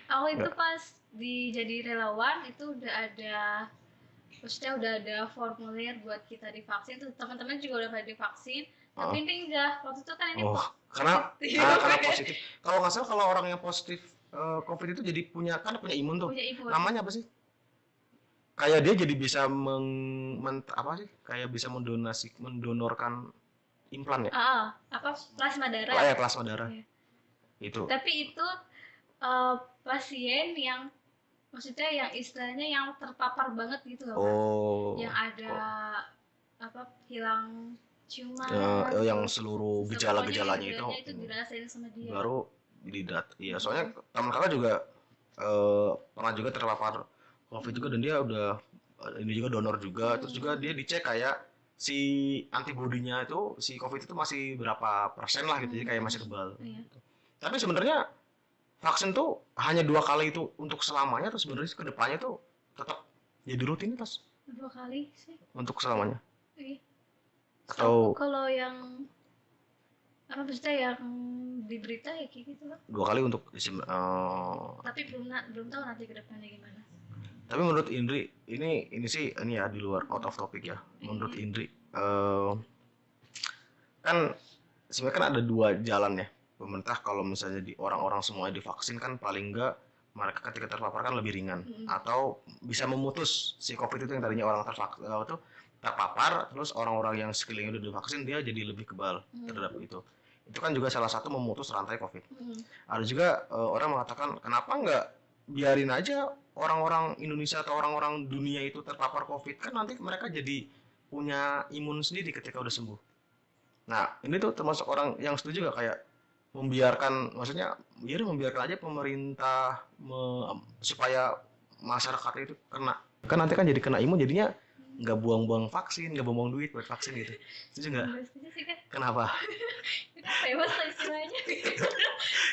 Aku itu pas jadi relawan itu udah ada formulir buat kita divaksin tuh, teman-teman juga udah pada divaksin. Tapi ini enggak, waktu itu kan ini karena positif. Kalau nggak salah kalau orang yang positif COVID itu jadi punya imun tuh. Namanya apa sih? Kayak dia jadi bisa kayak bisa mendonorkan implan ya? Plasma darah. Ya plasma darah. Iya. Itu. Tapi itu pasien yang maksudnya yang istilahnya yang terpapar banget gitu loh. Yang ada hilang ciuman. Yang seluruh gejala-gejalanya itu dirasain sama dia. Baru iya, soalnya teman kakak juga pernah juga terpapar COVID juga dan dia udah ini juga donor juga, terus juga dia dicek kayak si antibodinya itu si COVID itu masih berapa persen lah gitu, jadi kayak masih kebal. Gitu. Tapi sebenarnya vaksin tuh hanya 2 kali itu untuk selamanya atau sebenarnya kedepannya tuh tetap jadi rutinitas? 2 kali sih. Untuk selamanya? Iya. Atau kalau yang maksudnya yang di berita ya kayak gitu lah. 2 kali untuk tapi belum tahu nanti ke depannya gimana. Tapi menurut Indri ini sih ini ya di luar out of topic ya. Menurut Indri kan sebenarnya kan ada 2 jalan ya. Pemerintah kalau misalnya di orang-orang semuanya divaksin kan paling enggak mereka ketika terpapar kan lebih ringan atau bisa memutus si COVID itu yang tadinya orang terpapar terus orang-orang yang sekelilingnya udah divaksin dia jadi lebih kebal terhadap itu kan juga salah satu memutus rantai COVID. Ada juga orang mengatakan kenapa nggak biarin aja orang-orang Indonesia atau orang-orang dunia itu terpapar COVID, kan nanti mereka jadi punya imun sendiri ketika udah sembuh. Nah ini tuh termasuk orang yang setuju gak kayak membiarkan, maksudnya membiarkan aja pemerintah supaya masyarakat itu kena, kan nanti kan jadi kena imun jadinya nggak buang-buang vaksin, nggak buang-buang duit buat vaksin gitu. Setuju nggak? Setuju sih kan. Kenapa? Bebas lah istilahnya.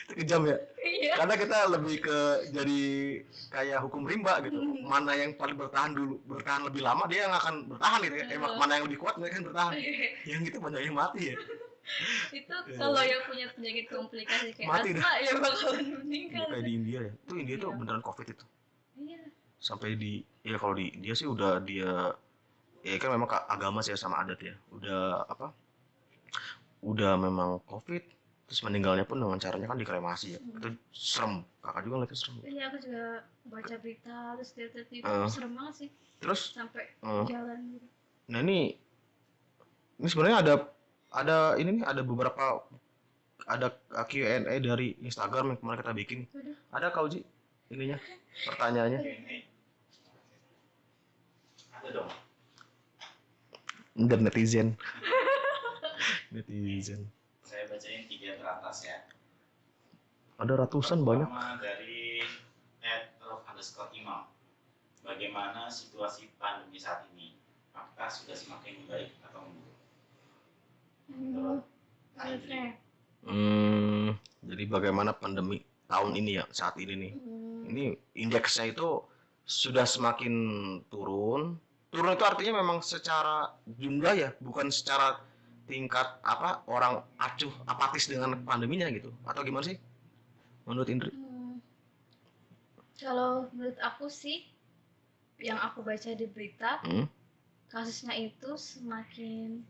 Itu kejam ya? Iya. Karena kita lebih ke jadi kayak hukum rimba gitu. Mana yang paling bertahan lebih lama dia yang akan bertahan gitu ya. Mana yang lebih kuat mereka yang bertahan. Yang itu banyak yang mati ya. Itu kalau yang punya penyakit komplikasi kayak mati asma ya bakalan meninggal. Kayak di India ya. Itu India tuh beneran COVID itu. Iya. Sampai kalau di India sih udah dia ya kan memang agama sih sama adat ya. Udah memang COVID terus meninggalnya pun dengan caranya kan dikremasi ya. Itu serem. Kakak juga ngeliatnya serem. Iya, aku juga baca berita terus lihat itu serem banget sih. Terus sampai jalan gitu. Nah ini sebenarnya ada ada ini nih, ada beberapa, ada Q&A dari Instagram yang kemarin kita bikin. Ada Kak Uji ininya pertanyaannya. Ada dong. Dan netizen. Netizen. Saya bacain 3 teratas ya. Ada ratusan banyak. Pertama dari @rof_imam. Bagaimana situasi pandemi saat ini? Apakah sudah semakin baik atau memburuk? Menurut Aindri. Jadi bagaimana pandemi tahun ini ya, saat ini nih. Ini indeksnya itu sudah semakin turun. Turun itu artinya memang secara jumlah ya, bukan secara tingkat apa orang acuh apatis dengan pandeminya gitu. Atau gimana sih? Menurut Indri? Kalau menurut aku sih, yang aku baca di berita, kasusnya itu semakin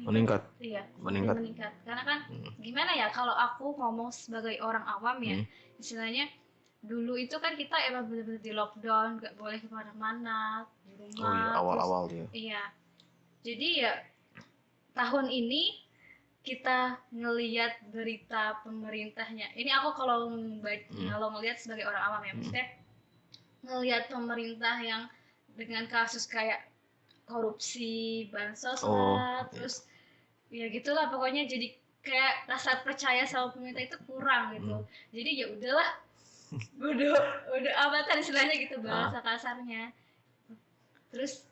meningkat. Iya, meningkat. Karena kan gimana ya, kalau aku ngomong sebagai orang awam ya, istilahnya dulu itu kan kita emang benar-benar di lockdown, nggak boleh kemana-mana, di rumah. Oh iya, awal-awal dia. Iya. Jadi ya tahun ini kita ngelihat berita pemerintahnya. Ini aku kalau ngelihat sebagai orang awam ya, maksudnya ngelihat pemerintah yang dengan kasus kayak korupsi, bansos lah, terus ya gitulah pokoknya, jadi kayak rasa percaya sama pemerintah itu kurang gitu. Jadi ya udahlah, udah amatan istilahnya gitu bahasa kasarnya. Terus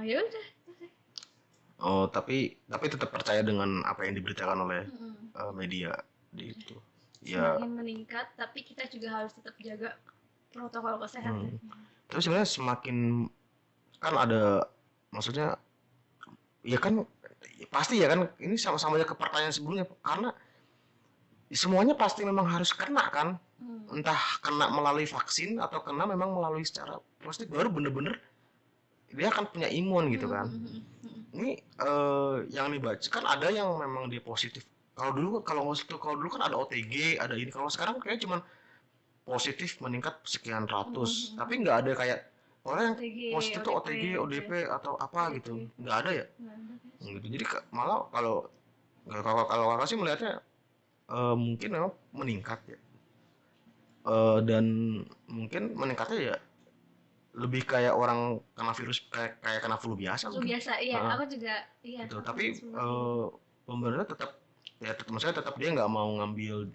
ya udah. Oh, tapi tetap percaya dengan apa yang diberitakan oleh media di itu. Ya. Semakin meningkat, tapi kita juga harus tetap jaga protokol kesehatan. Tapi sebenarnya semakin kan ada, maksudnya ya kan pasti ya kan, ini sama-sama aja ke pertanyaan sebelumnya, karena semuanya pasti memang harus kena kan, entah kena melalui vaksin atau kena memang melalui secara pasti baru bener-bener dia akan punya imun gitu kan. Ini yang dibaca kan ada yang memang dia positif. Kalau dulu kan ada OTG, ada ini. Kalau sekarang kayak cuman positif meningkat sekian ratus, tapi nggak ada kayak orang yang positif tuh OTG, ODP atau apa gitu, nggak ada ya. Gitu. Jadi malah kalau kakak sih melihatnya mungkin memang meningkat ya, dan mungkin meningkatnya ya lebih kayak orang kena virus kayak kena flu biasa. Iya. Aku juga iya. Gitu. Tapi pemerintah tetap dia nggak mau ngambil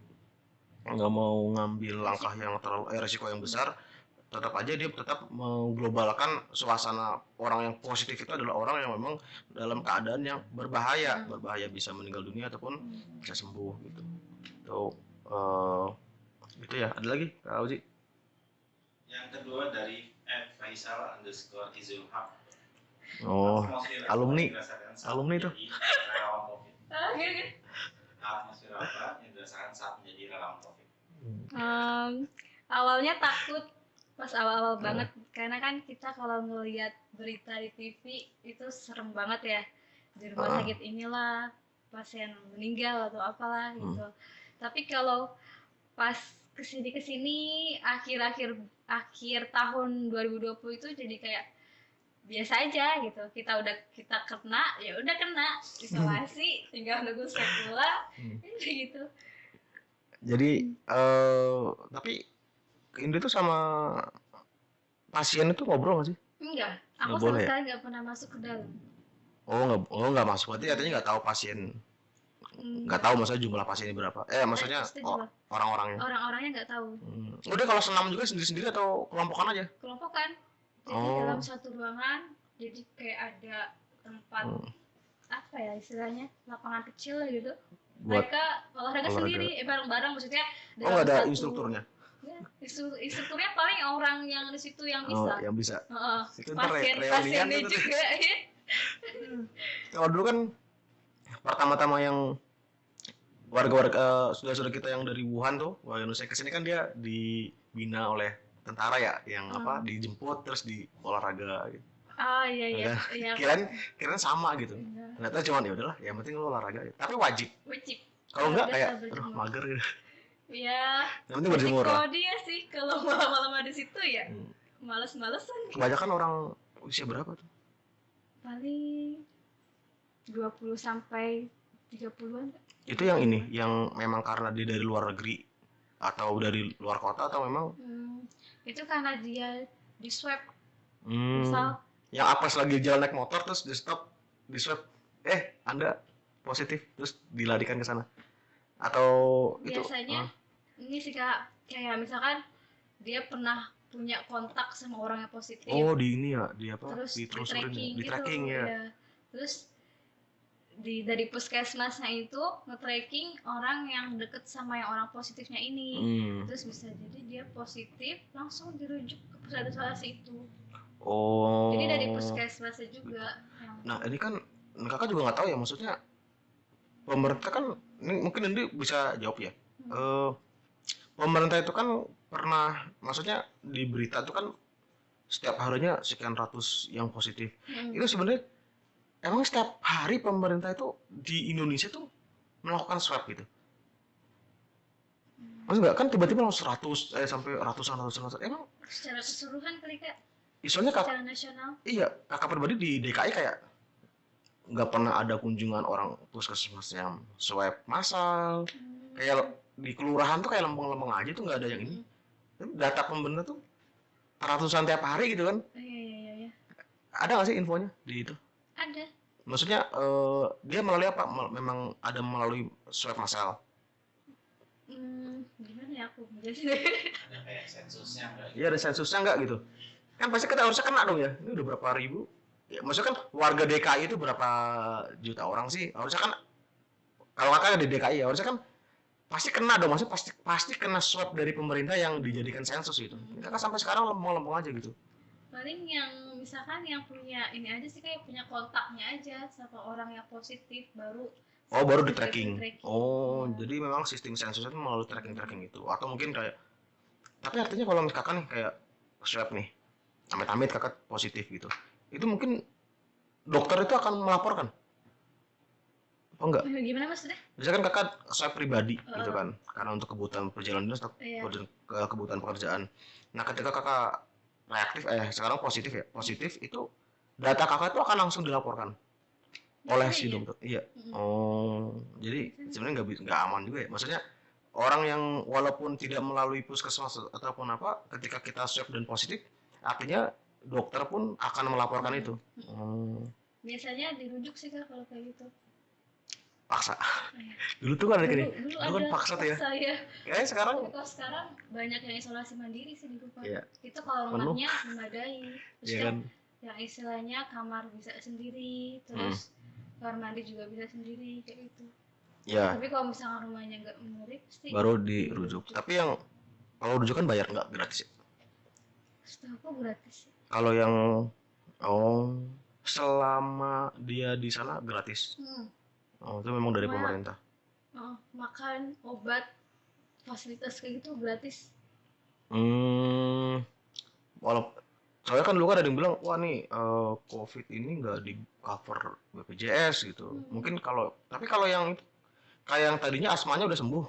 langkah yang terlalu resiko yang besar. Tetap aja dia tetap mengglobalkan suasana orang yang positif itu adalah orang yang memang dalam keadaan yang berbahaya bisa meninggal dunia ataupun bisa sembuh gitu. Itu ya. Ada lagi Kak Uji? Yang kedua dari @faisal_izulhaq. Oh, alumni itu. Atmosfer apa yang dirasakan saat menjadi relawan COVID? Awalnya takut pas awal-awal banget, karena kan kita kalau ngelihat berita di TV itu serem banget ya, di rumah sakit inilah pasien meninggal atau apalah gitu. Tapi kalau pas kesini akhir tahun 2020 itu jadi kayak biasa aja gitu. Kita kena ya udah kena, isolasi tinggal nunggu sekolah gitu. Jadi tapi Indri tuh sama pasien itu ngobrol nggak sih? Enggak, aku sama sekali nggak pernah masuk ke dalam. Nggak masuk, berarti artinya nggak tahu pasien, nggak tahu maksudnya jumlah pasiennya berapa, maksudnya orang-orangnya nggak tahu. Udah kalau senam juga sendiri-sendiri atau kelompokan aja? Kelompokan, jadi dalam satu ruangan, jadi kayak ada tempat apa ya istilahnya, lapangan kecil gitu. Mereka olahraga sendiri, bareng-bareng, maksudnya nggak ada instrukturnya? Ya, instrukturnya paling orang yang di situ yang bisa. Yang bisa. Pasiennya juga ya. Kalau dulu kan pertama-tama yang warga saudara-saudara kita yang dari Wuhan tuh, warga Indonesia kesini kan dia dibina oleh tentara ya, yang dijemput terus di olahraga gitu. Iya. Kirain sama gitu. Ternyata cuma ya udahlah, yang penting lo olahraga. Tapi wajib. Kalau enggak kayak mager gitu. Iya. Yang penting berjemur. Kalau dia sih kalau malam-malam di situ ya males-malesan. Kebanyakan orang usia berapa tuh? Paling 20 sampai 30-an. Itu yang ini, yang memang karena dia dari luar negeri atau dari luar kota atau memang itu karena dia di swab. Misal yang apes lagi jalan naik motor terus di stop, di swab, Anda positif, terus dilarikan ke sana. Atau biasanya ini sih Kak, kayak misalkan dia pernah punya kontak sama orang yang positif. Oh, di ini ya, di apa? Terus di tracking gitu, ya. Terus dari puskesmasnya itu nge-tracking orang yang deket sama yang orang positifnya ini. Terus bisa jadi dia positif, langsung dirujuk ke pusat isolasi itu. Oh. Jadi dari puskesmasnya juga. Nah, ini kan kakak juga nggak tahu ya, maksudnya pemerintah kan, ini mungkin Indi bisa jawab ya. Pemerintah itu kan pernah, maksudnya di berita itu kan setiap harinya sekian ratus yang positif. Itu sebenarnya emang setiap hari pemerintah itu di Indonesia tuh melakukan swab gitu? Maksudnya nggak kan tiba-tiba langsung 100 sampai ratusan. Emang secara keseluruhan kali Kak? Soalnya secara nasional? Iya, kakak pribadi di DKI kayak nggak pernah ada kunjungan orang puskesmas yang swab massal. Kayak di kelurahan tuh kayak lempeng-lempeng aja tuh, nggak ada yang ini. Data pemerintah tuh ratusan tiap hari gitu kan? Iya. Ada nggak sih infonya di itu? Ada. Maksudnya dia melalui apa? Memang ada melalui swab massal? Gimana ya aku menjelaskan? Ada kayak sensusnya nggak? Iya, ada sensusnya nggak gitu? Kan pasti kita harusnya kena dong ya. Ini udah berapa ribu? Ya, maksudnya kan warga DKI itu berapa juta orang sih? Harusnya kan kalau kakak di DKI ya harusnya kan pasti kena dong, maksudnya pasti kena swab dari pemerintah yang dijadikan sensus gitu. Kakak sampai sekarang lempeng-lempeng aja gitu. Paling yang misalkan yang punya ini aja sih, kayak punya kontaknya aja sama orang yang positif baru di tracking. Jadi memang sistem sensus itu melalui tracking itu. Atau mungkin kayak, tapi artinya kalau misalkan kakak nih kayak swab nih, amit-amit kakak positif gitu, itu mungkin dokter itu akan melaporkan? Oh enggak? Gimana maksudnya? Misalkan kakak swab pribadi gitu kan, karena untuk kebutuhan perjalanan dinas atau kebutuhan pekerjaan. Nah, ketika kakak reaktif, sekarang positif itu data kakak itu akan langsung dilaporkan oleh si dokter. Iya. Jadi sebenarnya nggak aman juga ya. Maksudnya orang yang walaupun tidak melalui puskesmas ataupun apa, ketika kita swab dan positif, artinya dokter pun akan melaporkan itu. Biasanya dirujuk sih Kak kalau kayak gitu. Paksa. Dulu tuh kan ada gini. Dulu kan paksa tuh ya. Kayaknya sekarang. Tapi kalau sekarang banyak yang isolasi mandiri sih di rumah. Iya. Itu kalau rumahnya memadai. Terus Iya kan. Yang istilahnya kamar bisa sendiri, terus kamar mandi juga bisa sendiri kayak gitu. Ya. Tapi kalau misalnya rumahnya nggak memadai pasti baru dirujuk. Tapi yang kalau rujukan bayar nggak, gratis ya? Setahu aku gratis. Kalau yang selama dia di sana gratis. Itu memang dari pemerintah. Makan, obat, fasilitas kayak gitu gratis. Soalnya kan dulu kan ada yang bilang, wah nih COVID ini nggak di cover BPJS gitu. Mungkin tapi kalau yang kayak yang tadinya asmanya udah sembuh,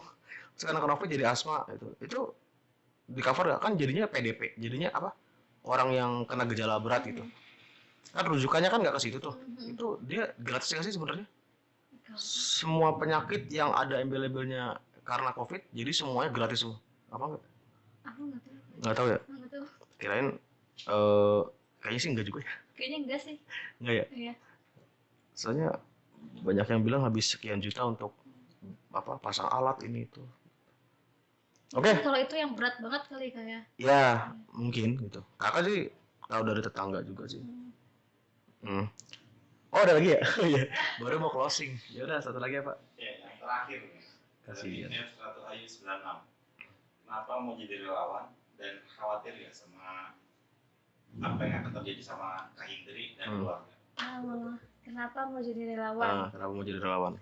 sekarang kenapa jadi asma itu di cover nggak? Kan jadinya PDP, jadinya apa? Orang yang kena gejala berat gitu. Kan rujukannya kan nggak ke situ tuh. Itu dia gratis nggak sih sebenarnya? Semua penyakit yang ada embel-embelnya karena COVID, jadi semuanya gratis semua. Apa enggak? Aku nggak tahu. Nggak tahu ya? Nggak tahu. Kirain kayaknya sih enggak juga ya. Kayaknya enggak sih. Enggak ya? Iya. Soalnya banyak yang bilang habis sekian juta untuk pasang alat ini itu. Oke. Kalau itu yang berat banget kali kayak. Ya, mungkin gitu. Kakak sih tahu dari tetangga juga sih. Oh, ada lagi ya? Iya. Baru mau closing. Ya udah, satu lagi ya, Pak. Ya, yang terakhir nih. Kasihan. Net 100 Ayu 96. Kenapa mau jadi relawan dan khawatir ya sama apa yang akan terjadi sama Kak Hindri dan keluarga? Kenapa mau jadi relawan? Kenapa mau jadi relawan?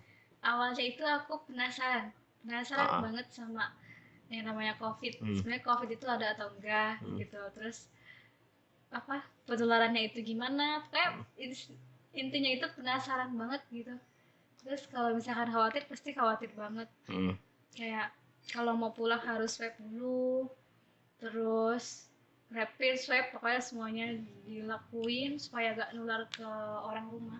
Awalnya itu aku penasaran banget sama yang namanya COVID. Sebenarnya COVID itu ada atau enggak gitu. Terus penularannya itu gimana? Kayak intinya itu penasaran banget gitu. Terus kalau misalkan khawatir, pasti khawatir banget. Kayak kalau mau pulang harus swab dulu, terus rapid swab, pokoknya semuanya dilakuin supaya gak nular ke orang rumah.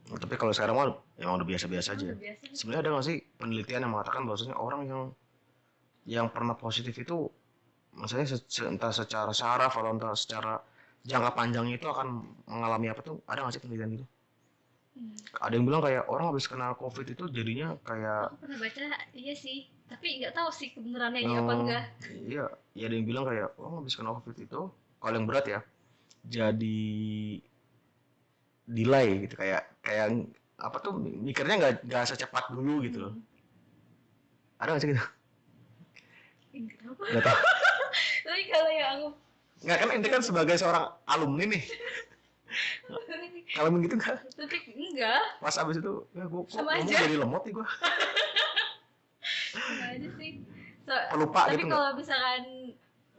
Tapi kalau sekarang mah emang udah biasa-biasa aja. Udah biasa. Sebenarnya ada nggak sih penelitian yang mengatakan bahwasanya orang yang pernah positif itu, maksudnya entah secara saraf atau entah secara jangka panjangnya itu akan mengalami apa tuh? Ada nggak sih penelitian gitu? Ada yang bilang kayak orang habis kena COVID itu jadinya kayak, aku pernah baca, iya sih, tapi nggak tahu sih kebenarannya ini apa enggak. Iya, ya ada yang bilang kayak orang habis kena COVID itu kalau yang berat ya jadi delay gitu, kayak apa tuh, mikirnya nggak secepat dulu gitu loh. Ada nggak sih gitu? Nggak tahu. Nggak tahu. Tapi kalau yang aku Nggak, kan ini kan sebagai seorang alumni nih. Kalau begitu nggak? tapi enggak, Pas abis itu ya gue Sama ngomong aja. jadi lemot nih gue. sama aja sih. Pelupa Tapi gitu kalau misalkan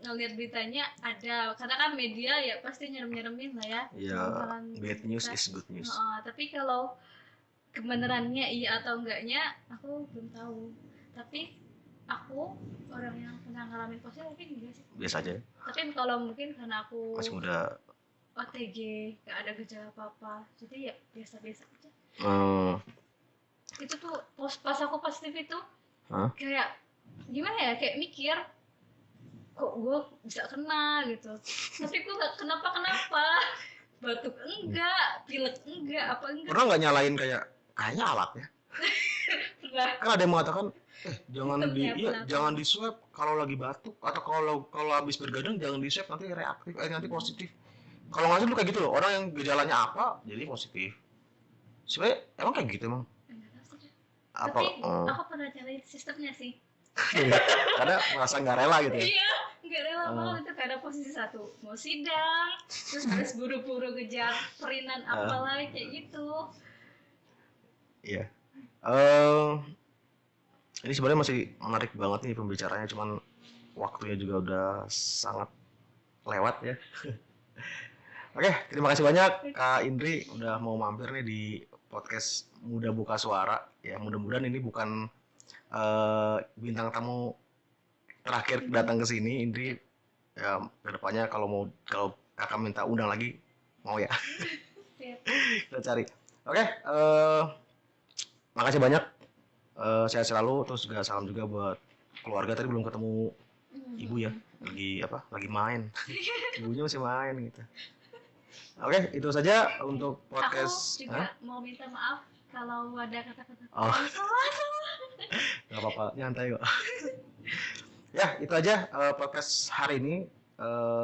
ngeliat beritanya ada, karena kan media ya pasti nyerem-nyeremin lah ya. Iya, Misalkan bad news berita. is good news. Tapi kalau kebenarannya iya atau enggaknya aku belum tahu. Tapi aku orang yang pernah ngalamin positif tapi enggak sih. Biasa aja, Tapi kalau mungkin karena aku masih muda. OTG, gak ada gejala apa-apa, jadi ya biasa-biasa aja. Itu tuh pas aku positif itu Hah? kayak gimana ya, kayak mikir kok gue bisa kena gitu, tapi gue gak kenapa-kenapa, batuk enggak, pilek enggak, apa enggak. Pernah nggak nyalain kayaknya alat ya? Pernah. Kan ada yang mengatakan jangan Sistemnya jangan di swab kalau lagi batuk, atau kalau habis bergadang jangan di swab, nanti reaktif, nanti positif. Kalau nggak salah tuh kayak gitu loh, orang yang gejalanya apa jadi positif. Sebenarnya emang kayak gitu emang. Enggak tahu sih. Apa? Tapi aku pernah cari sistemnya sih. Karena merasa nggak rela gitu ya. Iya, nggak rela banget itu karena posisi satu mau sidang, terus harus buru-buru ngejar perinan apalah kayak gitu. Iya. Ini sebenarnya masih menarik banget nih pembicaranya, cuman waktunya juga udah sangat lewat ya. Oke, terima kasih banyak Kak Indri udah mau mampir nih di podcast Muda Buka Suara. Ya, mudah-mudahan ini bukan bintang tamu terakhir datang ke sini, Indri. Ya, kedepannya kalau Kakak minta undang lagi, mau ya? Siap. Kita cari. Oke, makasih banyak. Sehat selalu, terus juga salam juga buat keluarga. Tadi belum ketemu ibu ya, lagi main. Ibunya masih main gitu. Oke, itu saja untuk podcast. Aku juga mau minta maaf kalau ada kata-kata salah. Gak apa-apa, nyantai kok. Ya, itu aja podcast hari ini.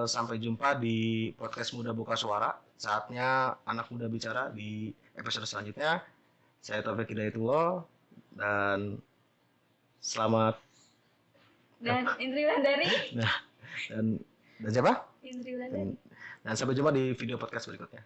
Sampai jumpa di podcast Muda Buka Suara. Saatnya anak muda bicara di episode selanjutnya. Saya Taufik Hidayatullah dan selamat. Dan Indri Wulandari. Dan siapa? Indri Wulandari. Dan sampai jumpa di video podcast berikutnya.